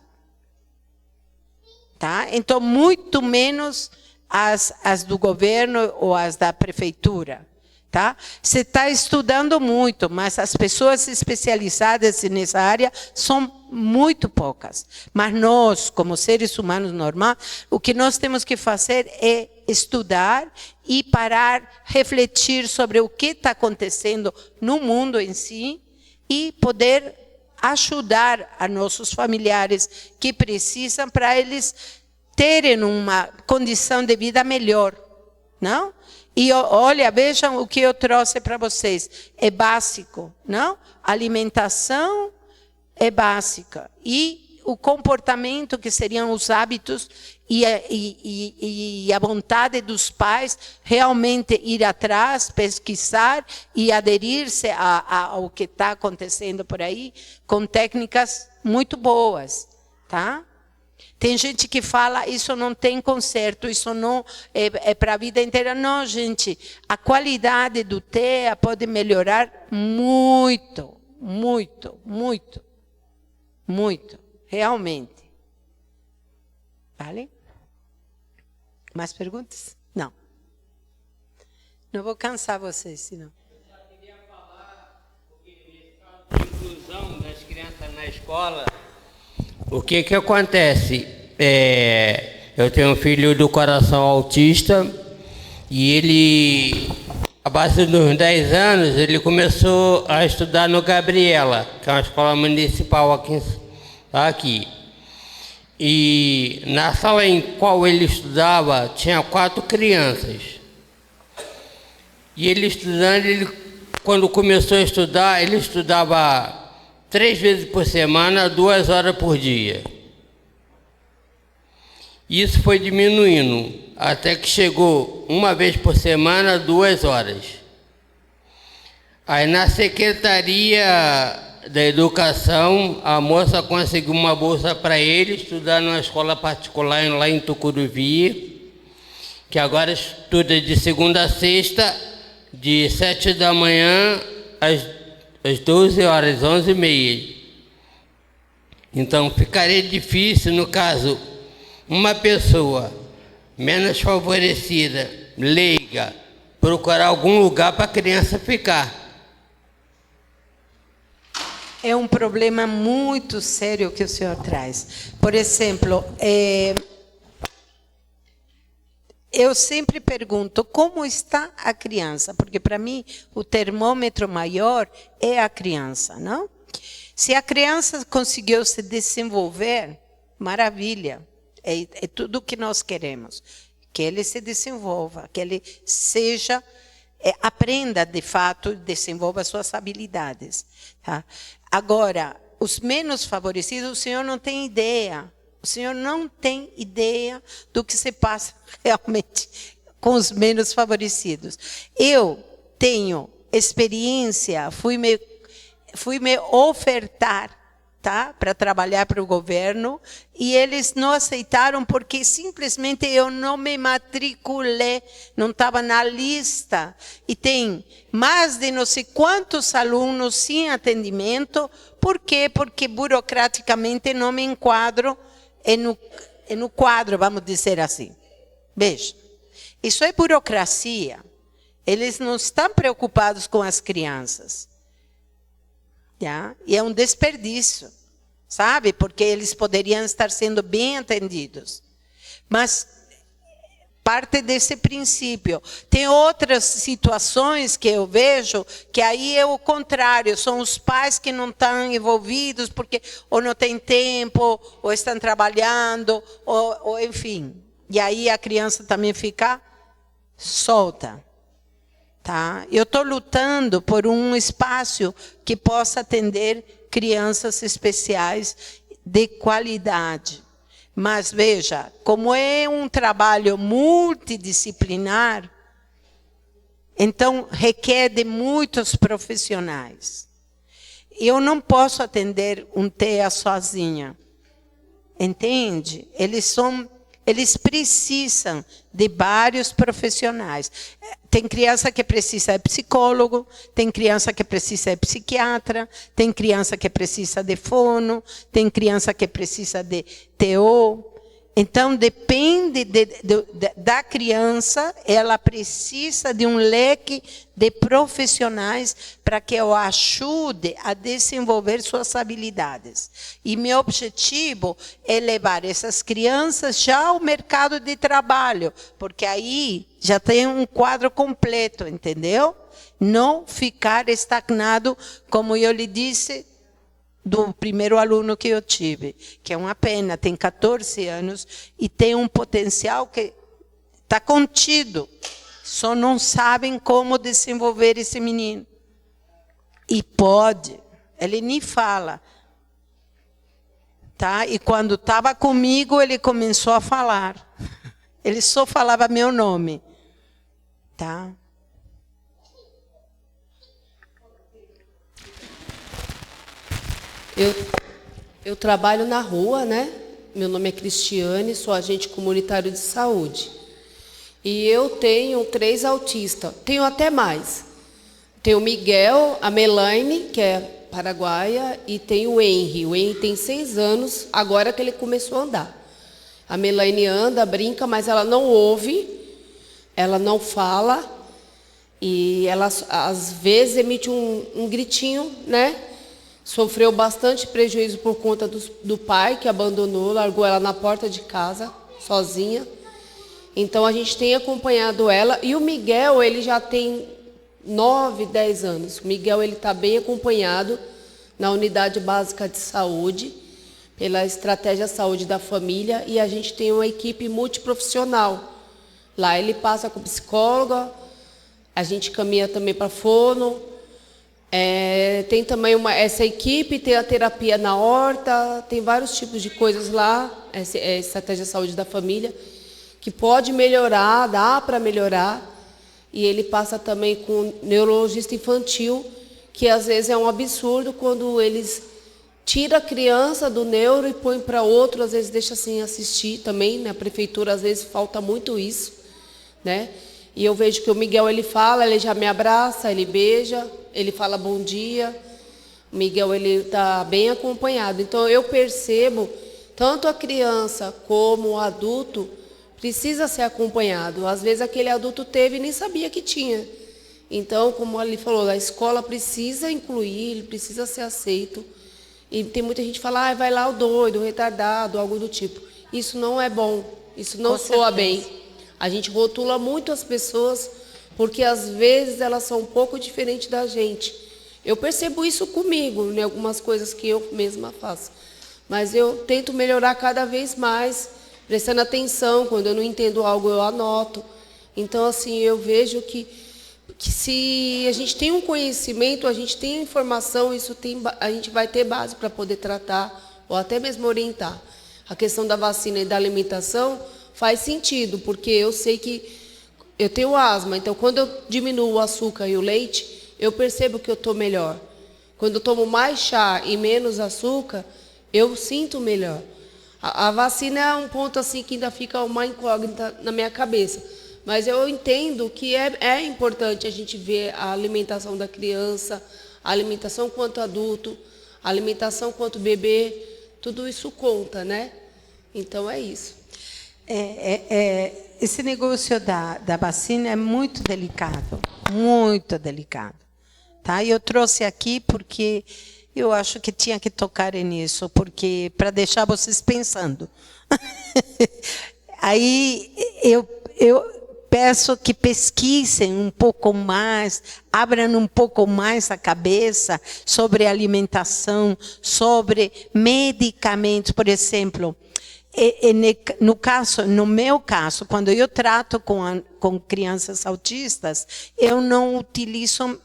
Tá? Então, muito menos as do governo ou as da prefeitura. Tá? Você está estudando muito, mas as pessoas especializadas nessa área são muito poucas. Mas nós, como seres humanos normais, o que nós temos que fazer é estudar e parar, refletir sobre o que está acontecendo no mundo em si e poder ajudar a nossos familiares que precisam para eles terem uma condição de vida melhor, não? E olha, vejam o que eu trouxe para vocês. É básico, não? A alimentação é básica. E o comportamento, que seriam os hábitos e a vontade dos pais, realmente ir atrás, pesquisar e aderir-se ao que está acontecendo por aí, com técnicas muito boas, tá? Tem gente que fala, isso não tem conserto, isso não é para a vida inteira. Não, gente, a qualidade do TEA pode melhorar muito, muito, muito, muito, realmente. Vale? Mais perguntas? Não. Não vou cansar vocês, senão. Eu só queria falar, porque nesse caso de inclusão das crianças na escola, o que acontece? Eu tenho um filho do coração autista e ele, a base dos 10 anos, ele começou a estudar no Gabriela, que é uma escola municipal aqui. E na sala em qual ele estudava, tinha 4 crianças. E ele estudando, quando começou a estudar, ele estudava 3 vezes por semana, 2 horas por dia. Isso foi diminuindo, até que chegou 1 vez por semana, 2 horas. Aí na Secretaria da Educação, a moça conseguiu uma bolsa para ele, estudar numa escola particular lá em Tucuruvi, que agora estuda de segunda a sexta, de 7 da manhã às 12 horas, 11h30. Então, ficaria difícil, no caso, uma pessoa menos favorecida, leiga, procurar algum lugar para a criança ficar. É um problema muito sério que o senhor traz. Por exemplo, eu sempre pergunto como está a criança, porque para mim o termômetro maior é a criança, não? Se a criança conseguiu se desenvolver, maravilha, é tudo o que nós queremos, que ele se desenvolva, que ele seja, aprenda de fato, desenvolva suas habilidades. Tá? Agora, os menos favorecidos, o senhor não tem ideia. O senhor não tem ideia do que se passa realmente com os menos favorecidos. Eu tenho experiência, fui me ofertar, tá, para trabalhar para o governo, e eles não aceitaram porque simplesmente eu não me matriculei, não estava na lista. E tem mais de não sei quantos alunos sem atendimento. Por quê? Porque burocraticamente não me enquadro no quadro, vamos dizer assim. Veja, isso é burocracia. Eles não estão preocupados com as crianças. Já? E é um desperdício, sabe? Porque eles poderiam estar sendo bem atendidos. Mas parte desse princípio. Tem outras situações que eu vejo que aí é o contrário, são os pais que não estão envolvidos porque ou não tem tempo, ou estão trabalhando, ou enfim. E aí a criança também fica solta. Tá? Eu estou lutando por um espaço que possa atender crianças especiais de qualidade. Mas veja, como é um trabalho multidisciplinar, então requer de muitos profissionais. Eu não posso atender um TEA sozinha. entende? Eles precisam de vários profissionais. Tem criança que precisa de psicólogo, tem criança que precisa de psiquiatra, tem criança que precisa de fono, tem criança que precisa de TO. Então, depende da criança, ela precisa de um leque de profissionais para que eu ajude a desenvolver suas habilidades. E meu objetivo é levar essas crianças já ao mercado de trabalho, porque aí já tem um quadro completo, entendeu? Não ficar estagnado, como eu lhe disse, do primeiro aluno que eu tive, que é uma pena, tem 14 anos e tem um potencial que está contido. Só não sabem como desenvolver esse menino. E pode, ele nem fala. Tá? E quando estava comigo, ele começou a falar. Ele só falava meu nome. Tá? Eu trabalho na rua, né? Meu nome é Cristiane, sou agente comunitário de saúde. E eu tenho 3 autistas, tenho até mais. Tenho o Miguel, a Melaine, que é paraguaia, e tenho o Henry. O Henry tem 6 anos, agora que ele começou a andar. A Melaine anda, brinca, mas ela não ouve, ela não fala, e ela às vezes emite um gritinho, né? Sofreu bastante prejuízo por conta do pai, que abandonou, largou ela na porta de casa, sozinha. Então, a gente tem acompanhado ela. E o Miguel, ele já tem 9, 10 anos. O Miguel está bem acompanhado na unidade básica de saúde, pela estratégia saúde da família. E a gente tem uma equipe multiprofissional. Lá ele passa com psicóloga, a gente caminha também para fono. Tem também essa equipe, tem a terapia na horta, tem vários tipos de coisas lá, estratégia saúde da família, que pode melhorar, dá para melhorar. E ele passa também com neurologista infantil, que às vezes é um absurdo quando eles tiram a criança do neuro e põem para outro, às vezes deixa sem assistir também, na prefeitura às vezes falta muito isso, né? E eu vejo que o Miguel, ele fala, ele já me abraça, ele beija, ele fala bom dia. O Miguel, ele está bem acompanhado. Então, eu percebo, tanto a criança como o adulto precisa ser acompanhado. Às vezes, aquele adulto teve e nem sabia que tinha. Então, como ele falou, a escola precisa incluir, ele precisa ser aceito. E tem muita gente que fala, vai lá o doido, o retardado, algo do tipo. Isso não é bom, isso não soa bem. A gente rotula muito as pessoas, porque às vezes elas são um pouco diferentes da gente. Eu percebo isso comigo, em algumas coisas que eu mesma faço. Mas eu tento melhorar cada vez mais, prestando atenção. Quando eu não entendo algo, eu anoto. Então, assim, eu vejo que se a gente tem um conhecimento, a gente tem informação, a gente vai ter base para poder tratar, ou até mesmo orientar. A questão da vacina e da alimentação faz sentido, porque eu sei que eu tenho asma, então quando eu diminuo o açúcar e o leite, eu percebo que eu estou melhor. Quando eu tomo mais chá e menos açúcar, eu sinto melhor. A vacina é um ponto assim que ainda fica uma incógnita na minha cabeça, mas eu entendo que é importante a gente ver a alimentação da criança, a alimentação quanto adulto, a alimentação quanto bebê, tudo isso conta, né? Então é isso. Esse negócio da vacina é muito delicado, muito delicado. Tá? Eu trouxe aqui porque eu acho que tinha que tocar nisso, porque para deixar vocês pensando. Aí eu peço que pesquisem um pouco mais, abram um pouco mais a cabeça sobre alimentação, sobre medicamentos, por exemplo. No meu caso, quando eu trato com crianças autistas, eu não utilizo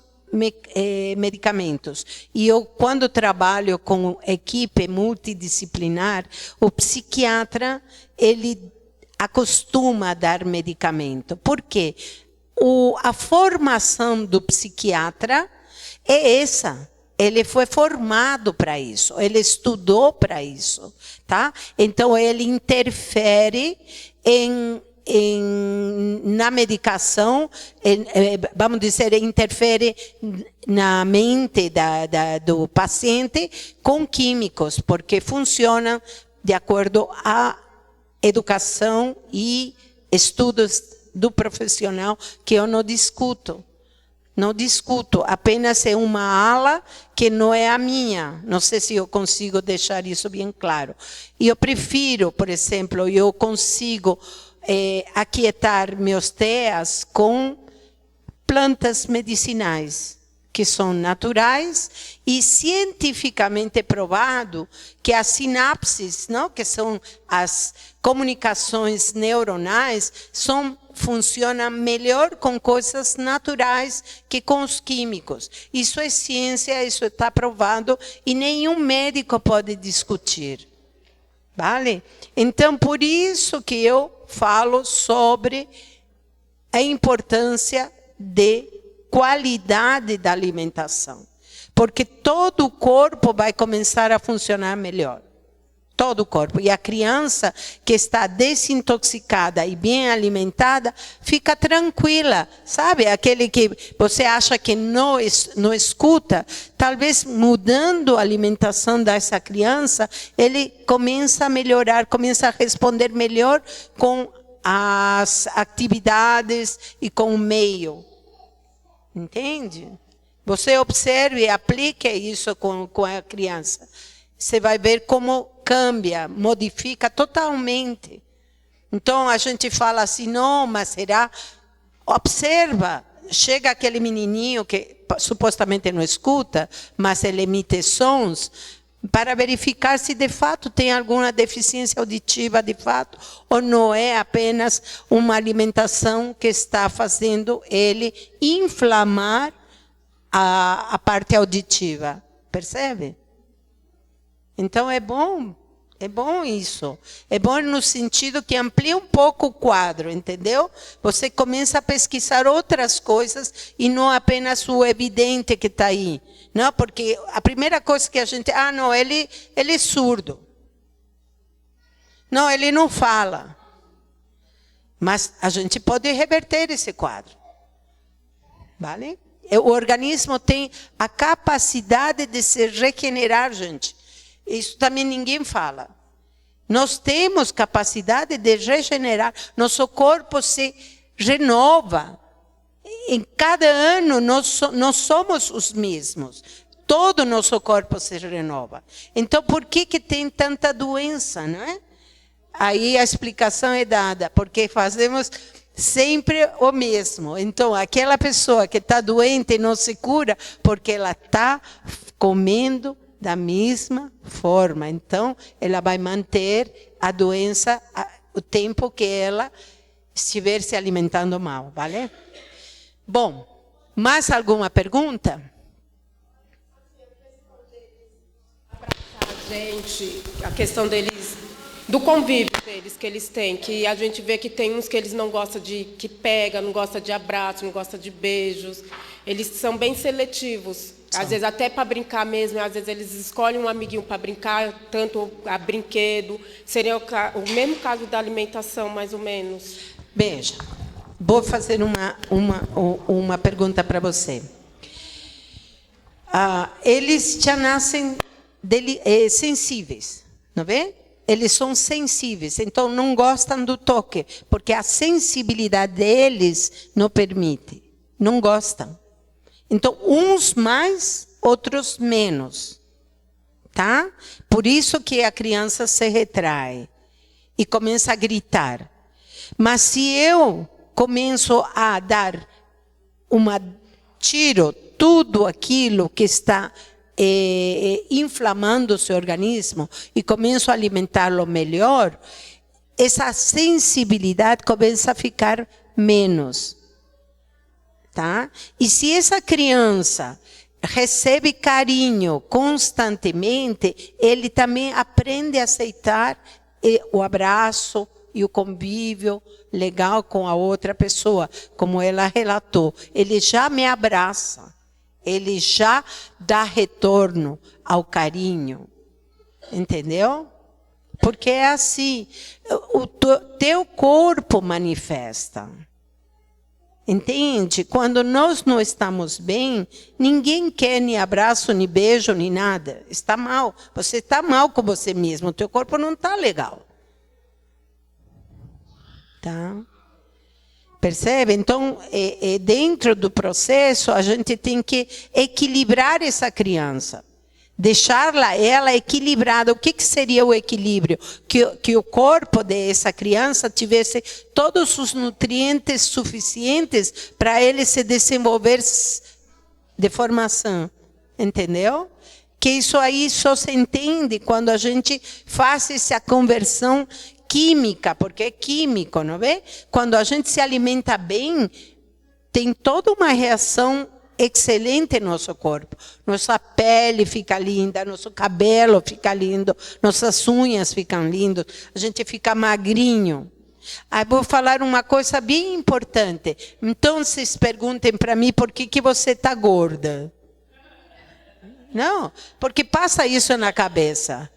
medicamentos. E eu, quando trabalho com equipe multidisciplinar, o psiquiatra, ele acostuma a dar medicamento. Por quê? A formação do psiquiatra é essa. Ele foi formado para isso, ele estudou para isso, tá? Então ele interfere na medicação, vamos dizer, interfere na mente do paciente com químicos, porque funcionam de acordo à educação e estudos do profissional, que eu não discuto. Não discuto, apenas é uma ala que não é a minha. Não sei se eu consigo deixar isso bem claro. E eu prefiro, por exemplo, eu consigo aquietar meus TEAs com plantas medicinais, que são naturais e cientificamente provado que as sinapses, não, que são as comunicações neuronais, funcionam melhor com coisas naturais que com os químicos. Isso é ciência, isso está provado e nenhum médico pode discutir. Vale? Então, por isso que eu falo sobre a importância de qualidade da alimentação. Porque todo o corpo vai começar a funcionar melhor. Todo o corpo. E a criança que está desintoxicada e bem alimentada, fica tranquila. Sabe? Aquele que você acha que não escuta, talvez mudando a alimentação dessa criança, ele começa a melhorar, começa a responder melhor com as atividades e com o meio. Entende? Você observe e aplique isso com a criança. Você vai ver como cambia, modifica totalmente. Então a gente fala assim, não, mas será? Observa, chega aquele menininho que supostamente não escuta, mas ele emite sons, para verificar se de fato tem alguma deficiência auditiva de fato, ou não é apenas uma alimentação que está fazendo ele inflamar a parte auditiva. Percebe? Então é bom isso. É bom no sentido que amplia um pouco o quadro, entendeu? Você começa a pesquisar outras coisas e não apenas o evidente que está aí. Não, porque a primeira coisa que a gente... não, ele é surdo. Não, ele não fala. Mas a gente pode reverter esse quadro. Vale? O organismo tem a capacidade de se regenerar, gente. Isso também ninguém fala. Nós temos capacidade de regenerar. Nosso corpo se renova. Em cada ano nós somos os mesmos. Todo o nosso corpo se renova. Então, por que tem tanta doença, não é? Aí a explicação é dada, porque fazemos sempre o mesmo. Então, aquela pessoa que está doente não se cura porque ela está comendo da mesma forma. Então, ela vai manter a doença o tempo que ela estiver se alimentando mal, vale? Bom, mais alguma pergunta? Gente, a questão deles, do convívio deles que eles têm, que a gente vê que tem uns que eles não gostam que pega, não gosta de abraço, não gosta de beijos. Eles são bem seletivos. Às vezes até para brincar mesmo, às vezes eles escolhem um amiguinho para brincar, tanto a brinquedo. Seria o mesmo caso da alimentação, mais ou menos. Veja, vou fazer uma pergunta para você. Eles já nascem sensíveis, não é? Eles são sensíveis, então não gostam do toque, porque a sensibilidade deles não permite, não gostam. Então, uns mais, outros menos, tá? Por isso que a criança se retrai e começa a gritar. Mas se eu começo a dar tiro tudo aquilo que está inflamando o seu organismo e começo a alimentá-lo melhor, essa sensibilidade começa a ficar menos. Tá? E se essa criança recebe carinho constantemente, ele também aprende a aceitar o abraço e o convívio legal com a outra pessoa, como ela relatou. Ele já me abraça, ele já dá retorno ao carinho. Entendeu? Porque é assim, o teu corpo manifesta. Entende? Quando nós não estamos bem, ninguém quer nem abraço, nem beijo, nem nada. Está mal. Você está mal com você mesmo. O teu corpo não está legal. Tá? Percebe? Então, dentro do processo, a gente tem que equilibrar essa criança. Deixá-la, ela equilibrada. O que seria o equilíbrio? Que o corpo dessa criança tivesse todos os nutrientes suficientes para ele se desenvolver de formação. Entendeu? Que isso aí só se entende quando a gente faz essa conversão química, porque é químico, não é? Quando a gente se alimenta bem, tem toda uma reação excelente no nosso corpo. Nossa pele fica linda, nosso cabelo fica lindo, nossas unhas ficam lindas, a gente fica magrinho. Aí vou falar uma coisa bem importante. Então, vocês perguntem para mim por que você está gorda. Não, porque passa isso na cabeça.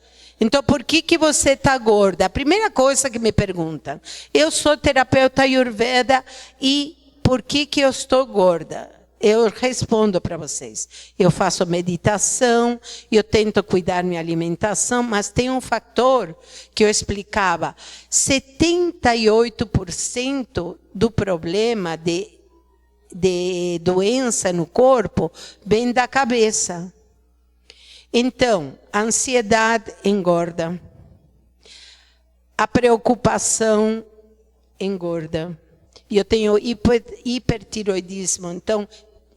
Então, por que você está gorda? A primeira coisa que me perguntam. Eu sou terapeuta Ayurveda e por que eu estou gorda? Eu respondo para vocês. Eu faço meditação, eu tento cuidar minha alimentação, mas tem um fator que eu explicava. 78% do problema de doença no corpo vem da cabeça. Então, a ansiedade engorda. A preocupação engorda. E eu tenho hipertiroidismo, então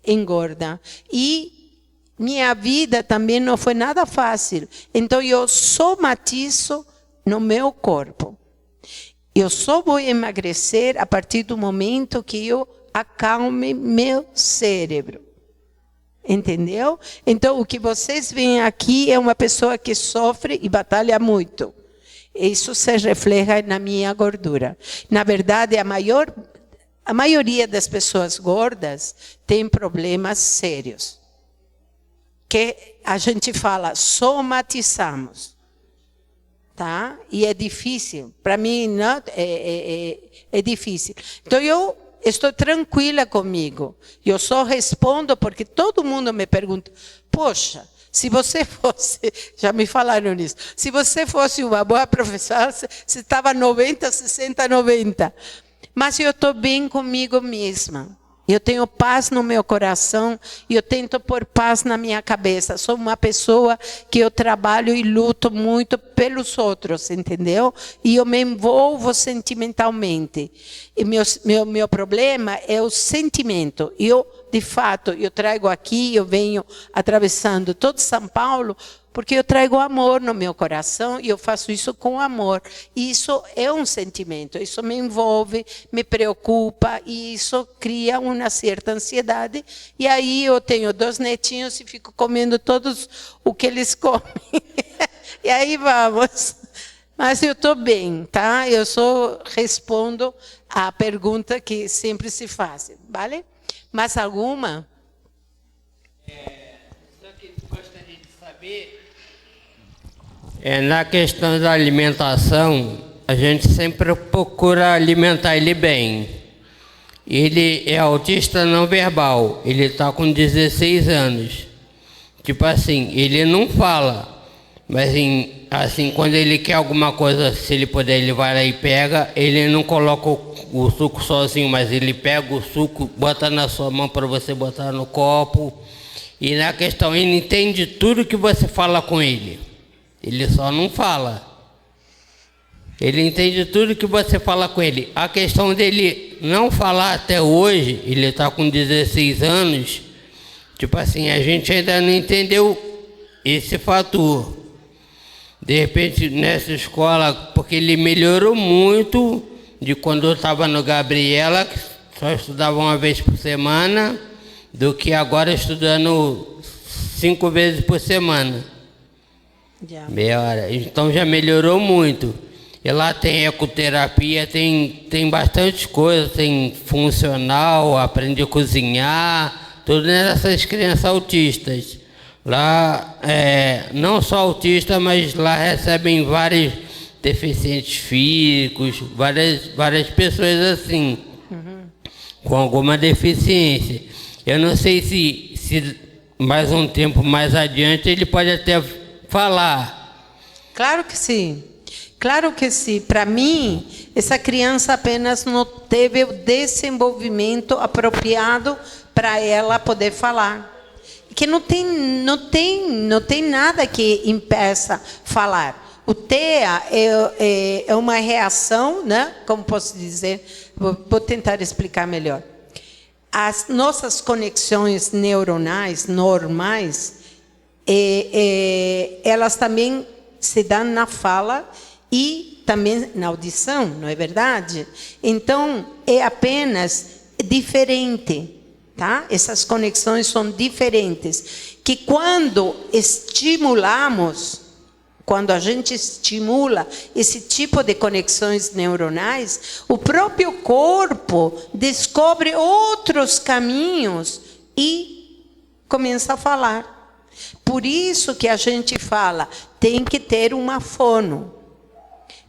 engorda. E minha vida também não foi nada fácil. Então eu somatizo no meu corpo. Eu só vou emagrecer a partir do momento que eu acalme meu cérebro. Entendeu? Então o que vocês veem aqui é uma pessoa que sofre e batalha muito. Isso se reflete na minha gordura. Na verdade, a maioria das pessoas gordas tem problemas sérios. Que a gente fala, somatizamos. Tá? E é difícil. Para mim, não, é difícil. Então, eu estou tranquila comigo. Eu só respondo porque todo mundo me pergunta, poxa, se você fosse, já me falaram nisso, se você fosse uma boa professora, você estava 90, 60, 90. Mas eu estou bem comigo mesma. Eu tenho paz no meu coração e eu tento pôr paz na minha cabeça. Sou uma pessoa que eu trabalho e luto muito pelos outros, entendeu? E eu me envolvo sentimentalmente. E meu problema é o sentimento. De fato, eu trago aqui, eu venho atravessando todo São Paulo, porque eu trago amor no meu coração e eu faço isso com amor. E isso é um sentimento, isso me envolve, me preocupa e isso cria uma certa ansiedade. E aí eu tenho 2 netinhos e fico comendo todos o que eles comem. E aí vamos. Mas eu estou bem, tá? Eu só respondo a pergunta que sempre se faz, vale? Mais alguma? Só que gostaria de saber... na questão da alimentação, a gente sempre procura alimentar ele bem. Ele é autista não verbal, ele está com 16 anos. Tipo assim, ele não fala, mas assim, quando ele quer alguma coisa, se ele puder, ele vai lá e pega. Ele não coloca o suco sozinho, mas ele pega o suco, bota na sua mão para você botar no copo. E na questão, ele entende tudo que você fala com ele. Ele só não fala. Ele entende tudo que você fala com ele. A questão dele não falar até hoje, ele está com 16 anos, tipo assim, a gente ainda não entendeu esse fator. De repente, nessa escola, porque ele melhorou muito de quando eu estava no Gabriela, que só estudava uma vez por semana, do que agora estudando 5 vezes por semana. Meia hora. Então já melhorou muito. E lá tem ecoterapia, tem bastante coisa, tem funcional, aprende a cozinhar, tudo nessas crianças autistas. Lá, não só autistas, mas lá recebem vários deficientes físicos, várias pessoas assim, com alguma deficiência. Eu não sei se mais um tempo mais adiante ele pode até falar. Claro que sim. Claro que sim. Para mim, essa criança apenas não teve o desenvolvimento apropriado para ela poder falar. Que não tem nada que impeça falar. O TEA é uma reação, né? Como posso dizer? Vou tentar explicar melhor. As nossas conexões neuronais normais, elas também se dão na fala e também na audição, não é verdade? Então, é apenas diferente. Tá? Essas conexões são diferentes, que quando a gente estimula esse tipo de conexões neuronais, o próprio corpo descobre outros caminhos e começa a falar. Por isso que a gente fala, tem que ter uma fono,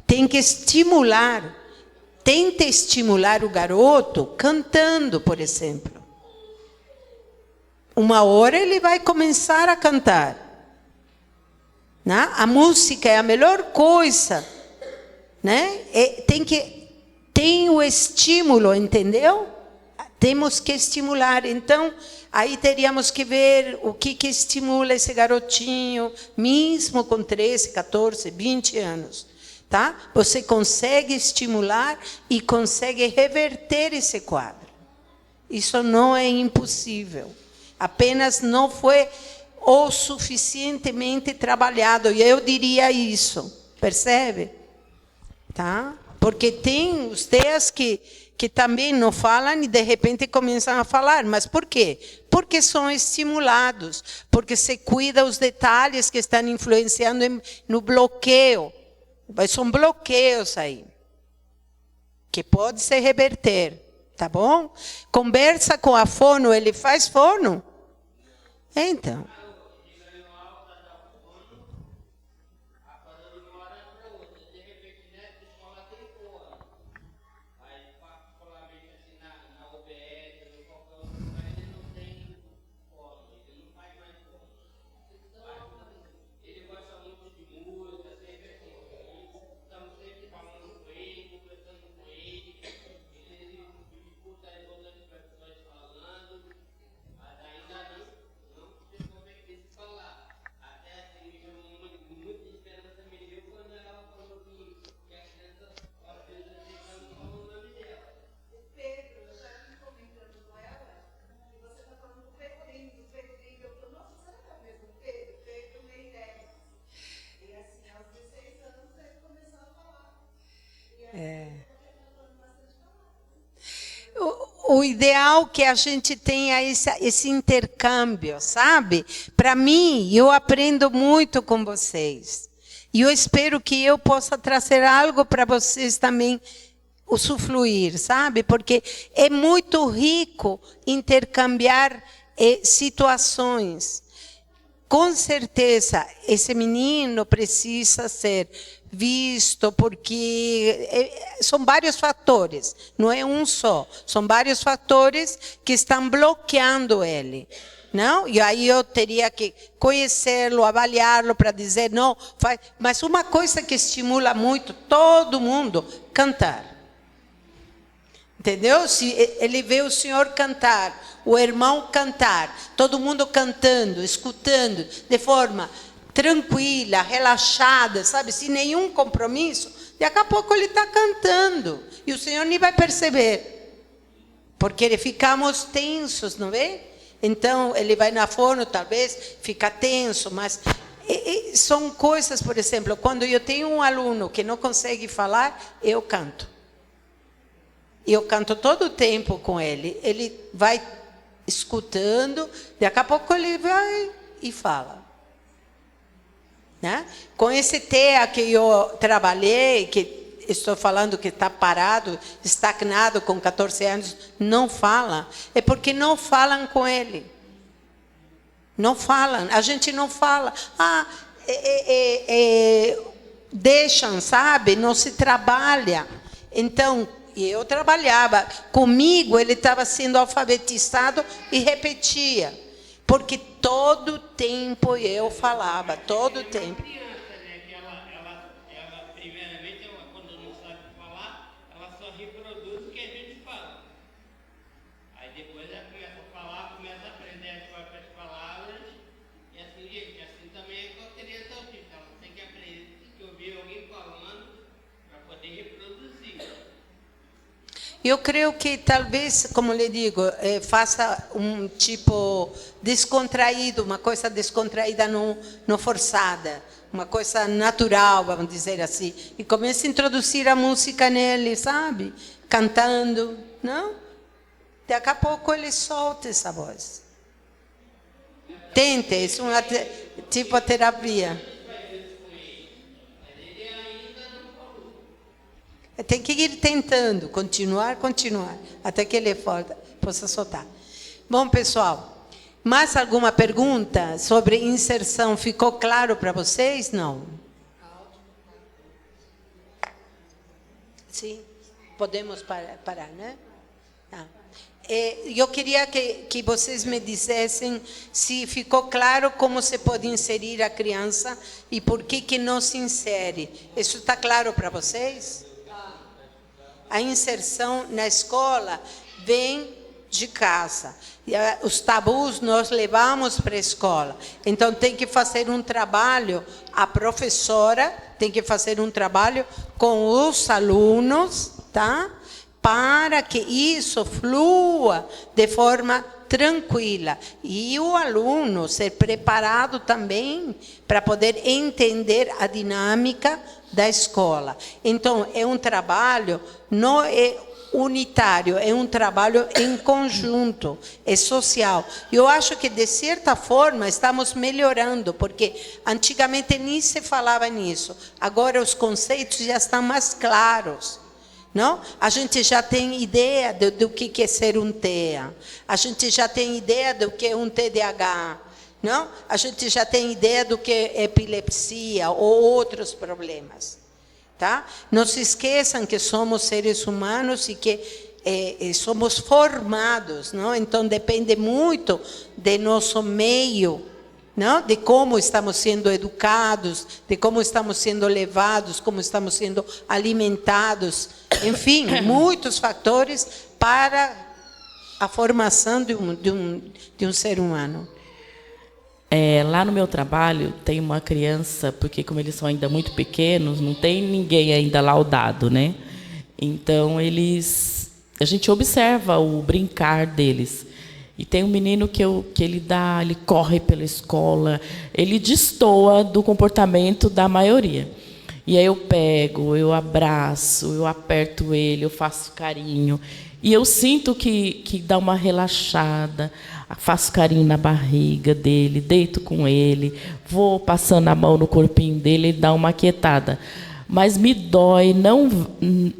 tem que estimular, tenta estimular o garoto cantando, por exemplo. Uma hora ele vai começar a cantar. Né? A música é a melhor coisa. Né? Tem o estímulo, entendeu? Temos que estimular. Então, aí teríamos que ver o que estimula esse garotinho, mesmo com 13, 14, 20 anos. Tá? Você consegue estimular e consegue reverter esse quadro. Isso não é impossível. Apenas não foi o suficientemente trabalhado. E eu diria isso, percebe? Tá? Porque tem os TEAs que também não falam e de repente começam a falar. Mas por quê? Porque são estimulados, porque se cuida os detalhes que estão influenciando no bloqueio. São bloqueios aí, que pode se reverter. Tá bom? Conversa com a fono, ele faz fono? Então. O ideal é que a gente tenha esse intercâmbio, sabe? Para mim, eu aprendo muito com vocês. E eu espero que eu possa trazer algo para vocês também usufruir, sabe? Porque é muito rico intercambiar situações. Com certeza, esse menino precisa ser visto, porque são vários fatores, não é um só, são vários fatores que estão bloqueando ele. Não? E aí eu teria que conhecê-lo, avaliá-lo para dizer, não, faz. Mas uma coisa que estimula muito todo mundo, cantar. Entendeu? Se ele vê o senhor cantar, o irmão cantar, todo mundo cantando, escutando, de forma tranquila, relaxada, sabe? Sem nenhum compromisso, daqui a pouco ele está cantando. E o senhor nem vai perceber. Porque ficamos tensos, não é? Então, ele vai na fono, talvez, fica tenso, mas são coisas, por exemplo, quando eu tenho um aluno que não consegue falar, eu canto. Eu canto todo o tempo com ele. Ele vai escutando, daqui a pouco ele vai e fala. Né? Com esse TEA que eu trabalhei, que estou falando que está parado, estagnado com 14 anos, não fala, é porque não falam com ele. Não falam, a gente não fala. Deixam, sabe? Não se trabalha. Então, eu trabalhava. Comigo, ele estava sendo alfabetizado e repetia. Porque todo tempo eu falava, todo tempo. Primeiramente, quando não sabe falar, ela só reproduz o que a gente fala. Aí depois ela começa a falar, começa a aprender as próprias palavras. E assim, gente, assim também é com a criança autista. Ela tem que aprender, tem que ouvir alguém falando para poder reproduzir. Eu creio que talvez, como lhe digo, faça um tipo descontraído, uma coisa descontraída, não forçada, uma coisa natural, vamos dizer assim. E comece a introduzir a música nele, sabe? Cantando, não? Daqui a pouco ele solta essa voz. Tente, isso é uma tipo terapia. Tem que ir tentando, continuar, até que ele possa soltar. Bom, pessoal, mais alguma pergunta sobre inserção? Ficou claro para vocês? Não? Sim, podemos parar, né? Tá. Eu queria que vocês me dissessem se ficou claro como se pode inserir a criança e por que não se insere. Isso está claro para vocês? A inserção na escola vem de casa. E os tabus nós levamos para a escola. Então, tem que fazer um trabalho, a professora tem que fazer um trabalho com os alunos, tá? Para que isso flua de forma tranquila. E o aluno ser preparado também para poder entender a dinâmica da escola. Então, é um trabalho, não é unitário, é um trabalho em conjunto, é social. Eu acho que, de certa forma, estamos melhorando, porque antigamente nem se falava nisso. Agora os conceitos já estão mais claros. Não? A gente já tem ideia do que é ser um TEA. A gente já tem ideia do que é um TDAH. Não? A gente já tem ideia do que é epilepsia ou outros problemas. Tá? Não se esqueçam que somos seres humanos e que somos formados. Não? Então, depende muito de nosso meio, não? De como estamos sendo educados, de como estamos sendo levados, como estamos sendo alimentados. Enfim, muitos fatores para a formação de um ser humano. Lá no meu trabalho tem uma criança, porque como eles são ainda muito pequenos, não tem ninguém ainda laudado, né? Então a gente observa o brincar deles. E tem um menino que ele corre pela escola, ele destoa do comportamento da maioria. E aí eu pego, eu abraço, eu aperto ele, eu faço carinho. E eu sinto que dá uma relaxada, faço carinho na barriga dele, deito com ele, vou passando a mão no corpinho dele, ele dá uma aquietada. Mas me dói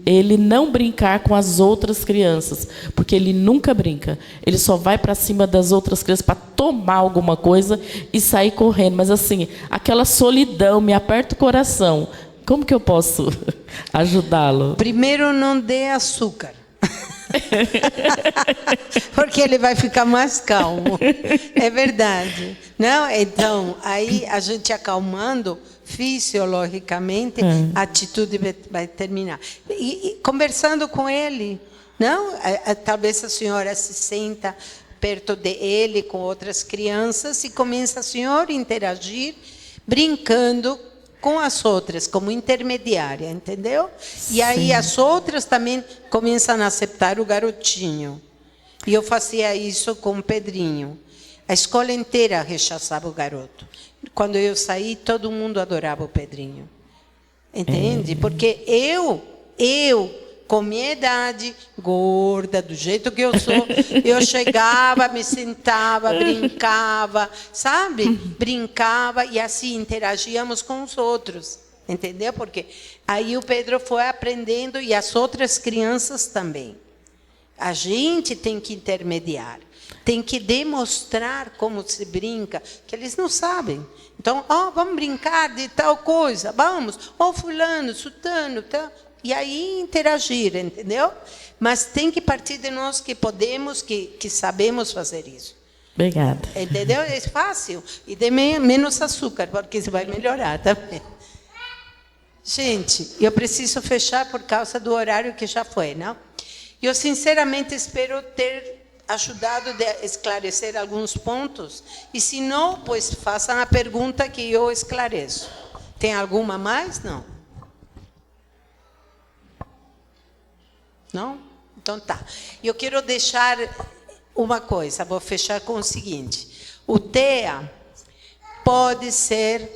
ele não brincar com as outras crianças, porque ele nunca brinca. Ele só vai para cima das outras crianças para tomar alguma coisa e sair correndo. Mas, assim, aquela solidão me aperta o coração. Como que eu posso ajudá-lo? Primeiro, não dê açúcar. Porque ele vai ficar mais calmo. É verdade. Não? Então, aí a gente acalmando, fisiologicamente, a atitude vai terminar. E conversando com ele, não? Talvez a senhora se senta perto dele com outras crianças e começa a senhora a interagir, brincando com as outras, como intermediária, entendeu? E aí as outras também começam a aceitar o garotinho. E eu fazia isso com o Pedrinho. A escola inteira rechaçava o garoto. Quando eu saí, todo mundo adorava o Pedrinho. Entende? Porque eu, com minha idade, gorda, do jeito que eu sou, eu chegava, me sentava, brincava, sabe? Brincava e assim interagíamos com os outros. Entendeu? Porque aí o Pedro foi aprendendo e as outras crianças também. A gente tem que intermediar, tem que demonstrar como se brinca, que eles não sabem. Então, vamos brincar de tal coisa, vamos, fulano, sultano, tal. E aí interagir, entendeu? Mas tem que partir de nós que podemos, que sabemos fazer isso. Obrigada. Entendeu? É fácil. E dê menos açúcar, porque isso vai melhorar também. Gente, eu preciso fechar por causa do horário que já foi, não? Eu, sinceramente, espero ter ajudado a esclarecer alguns pontos. E, se não, pois façam a pergunta que eu esclareço. Tem alguma mais? Não? Não? Então, tá. Eu quero deixar uma coisa, vou fechar com o seguinte. O TEA pode ser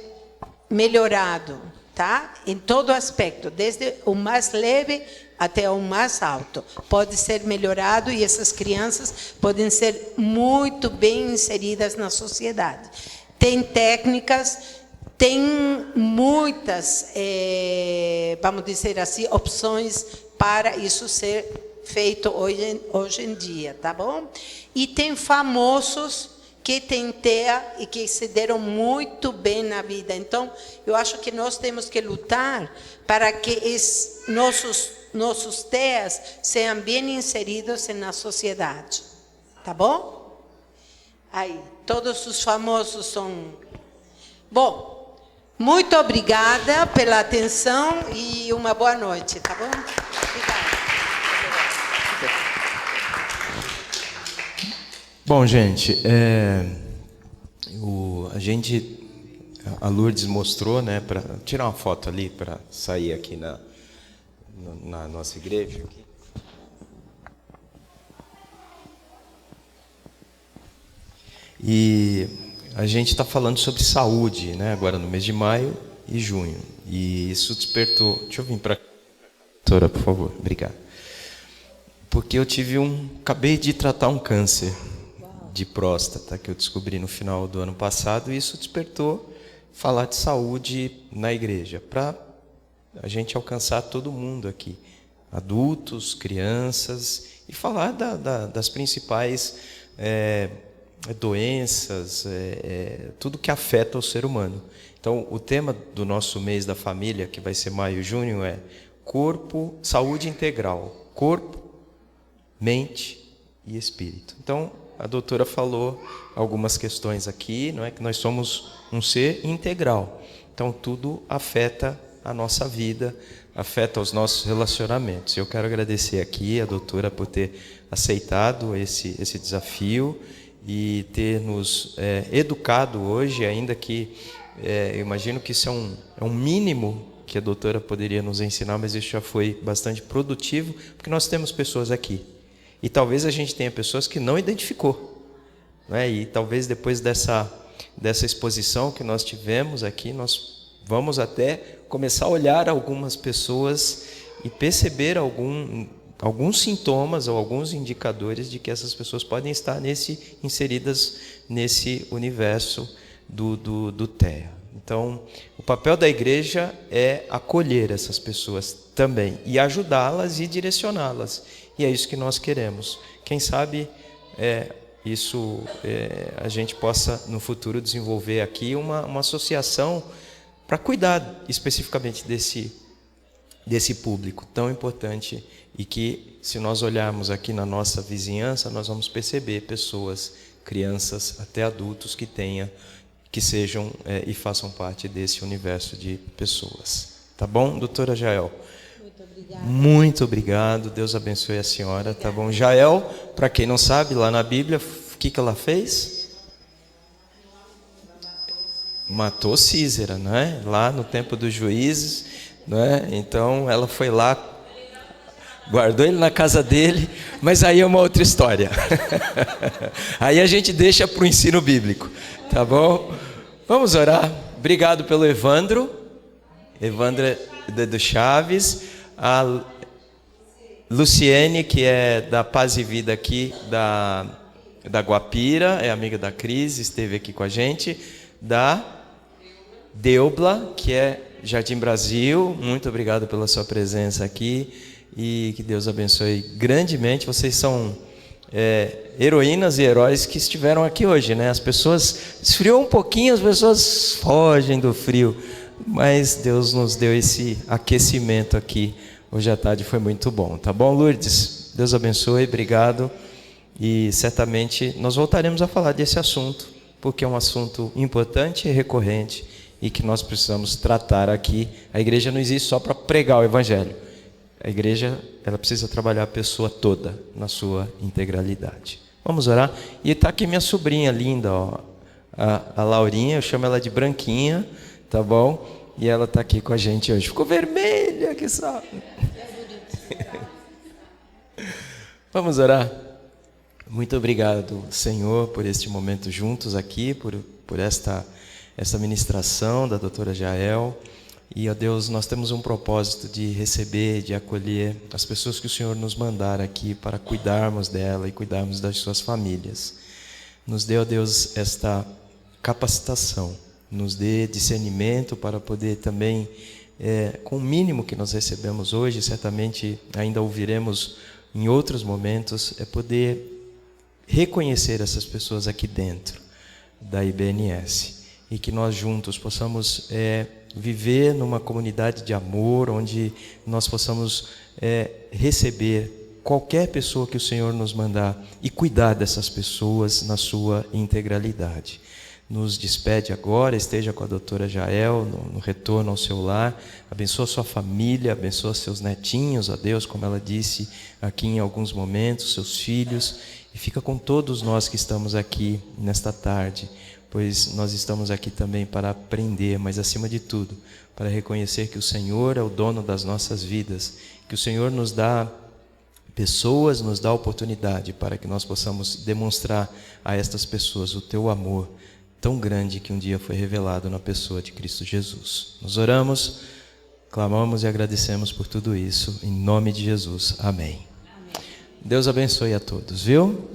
melhorado, tá? Em todo aspecto, desde o mais leve até o mais alto. Pode ser melhorado e essas crianças podem ser muito bem inseridas na sociedade. Tem técnicas, tem muitas, vamos dizer assim, opções para isso ser feito hoje em dia, tá bom? E tem famosos que têm TEA e que se deram muito bem na vida. Então, eu acho que nós temos que lutar para que nossos TEAs sejam bem inseridos na sociedade. Tá bom? Aí, todos os famosos são... Bom, muito obrigada pela atenção e uma boa noite, tá bom? Obrigada. Bom, gente, a Lourdes mostrou, né, para tirar uma foto ali para sair aqui na nossa igreja. Aqui. E a gente está falando sobre saúde, né, agora no mês de maio e junho. E isso despertou... Deixa eu vir para cá, doutora, por favor. Obrigado. Porque eu acabei de tratar um câncer de próstata que eu descobri no final do ano passado, e isso despertou falar de saúde na igreja, para a gente alcançar todo mundo aqui, adultos, crianças, e falar das principais doenças, tudo que afeta o ser humano. Então, o tema do nosso mês da família, que vai ser maio e junho, é saúde integral, corpo, mente e espírito. Então, a doutora falou algumas questões aqui, não é, que nós somos um ser integral. Então, tudo afeta a nossa vida, afeta os nossos relacionamentos. Eu quero agradecer aqui a doutora por ter aceitado esse desafio e ter nos educado hoje, ainda que eu imagino que isso é um mínimo que a doutora poderia nos ensinar, mas isso já foi bastante produtivo, porque nós temos pessoas aqui. E talvez a gente tenha pessoas que não identificou, né? E talvez depois dessa exposição que nós tivemos aqui, nós vamos até começar a olhar algumas pessoas e perceber alguns sintomas ou alguns indicadores de que essas pessoas podem estar inseridas nesse universo do TEA. Então, o papel da igreja é acolher essas pessoas também e ajudá-las e direcioná-las. E é isso que nós queremos. Quem sabe a gente possa, no futuro, desenvolver aqui uma associação para cuidar especificamente desse público tão importante e que, se nós olharmos aqui na nossa vizinhança, nós vamos perceber pessoas, crianças, até adultos que sejam e façam parte desse universo de pessoas. Tá bom, doutora Jael? Muito obrigado, Deus abençoe a senhora, tá bom? Jael, para quem não sabe, lá na Bíblia, o que ela fez? Matou Císera, não é? Lá no tempo dos juízes, não é? Então ela foi lá, guardou ele na casa dele, mas aí é uma outra história. Aí a gente deixa para o ensino bíblico, tá bom? Vamos orar. Obrigado pelo Evandro do Chaves. A Luciene, que é da Paz e Vida aqui, da Guapira, é amiga da Cris, esteve aqui com a gente. Da Deubla, que é Jardim Brasil, muito obrigado pela sua presença aqui e que Deus abençoe grandemente. Vocês são heroínas e heróis que estiveram aqui hoje, né? As pessoas esfriou um pouquinho, as pessoas fogem do frio, mas Deus nos deu esse aquecimento aqui. Hoje à tarde foi muito bom, tá bom, Lourdes? Deus abençoe, obrigado. E certamente nós voltaremos a falar desse assunto, porque é um assunto importante e recorrente e que nós precisamos tratar aqui. A igreja não existe só para pregar o evangelho. A igreja, ela precisa trabalhar a pessoa toda na sua integralidade. Vamos orar? E está aqui minha sobrinha linda, ó, a Laurinha, eu chamo ela de Branquinha, tá bom? E ela está aqui com a gente hoje. Ficou vermelha, que só. Vamos orar? Muito obrigado, Senhor, por este momento juntos aqui, por esta ministração da doutora Jael. E, ó Deus, nós temos um propósito de receber, de acolher as pessoas que o Senhor nos mandar aqui para cuidarmos dela e cuidarmos das suas famílias. Nos dê, ó Deus, esta capacitação, nos dê discernimento para poder também, com o mínimo que nós recebemos hoje, certamente ainda ouviremos em outros momentos, poder reconhecer essas pessoas aqui dentro da IBNS e que nós juntos possamos viver numa comunidade de amor, onde nós possamos receber qualquer pessoa que o Senhor nos mandar e cuidar dessas pessoas na sua integralidade. Nos despede agora, esteja com a doutora Jael no retorno ao seu lar, abençoa sua família, abençoa seus netinhos, ó Deus, como ela disse aqui em alguns momentos, seus filhos, e fica com todos nós que estamos aqui nesta tarde, pois nós estamos aqui também para aprender, mas acima de tudo, para reconhecer que o Senhor é o dono das nossas vidas, que o Senhor nos dá pessoas, nos dá oportunidade para que nós possamos demonstrar a estas pessoas o teu amor tão grande que um dia foi revelado na pessoa de Cristo Jesus. Nós oramos, clamamos e agradecemos por tudo isso, em nome de Jesus. Amém. Deus abençoe a todos, viu?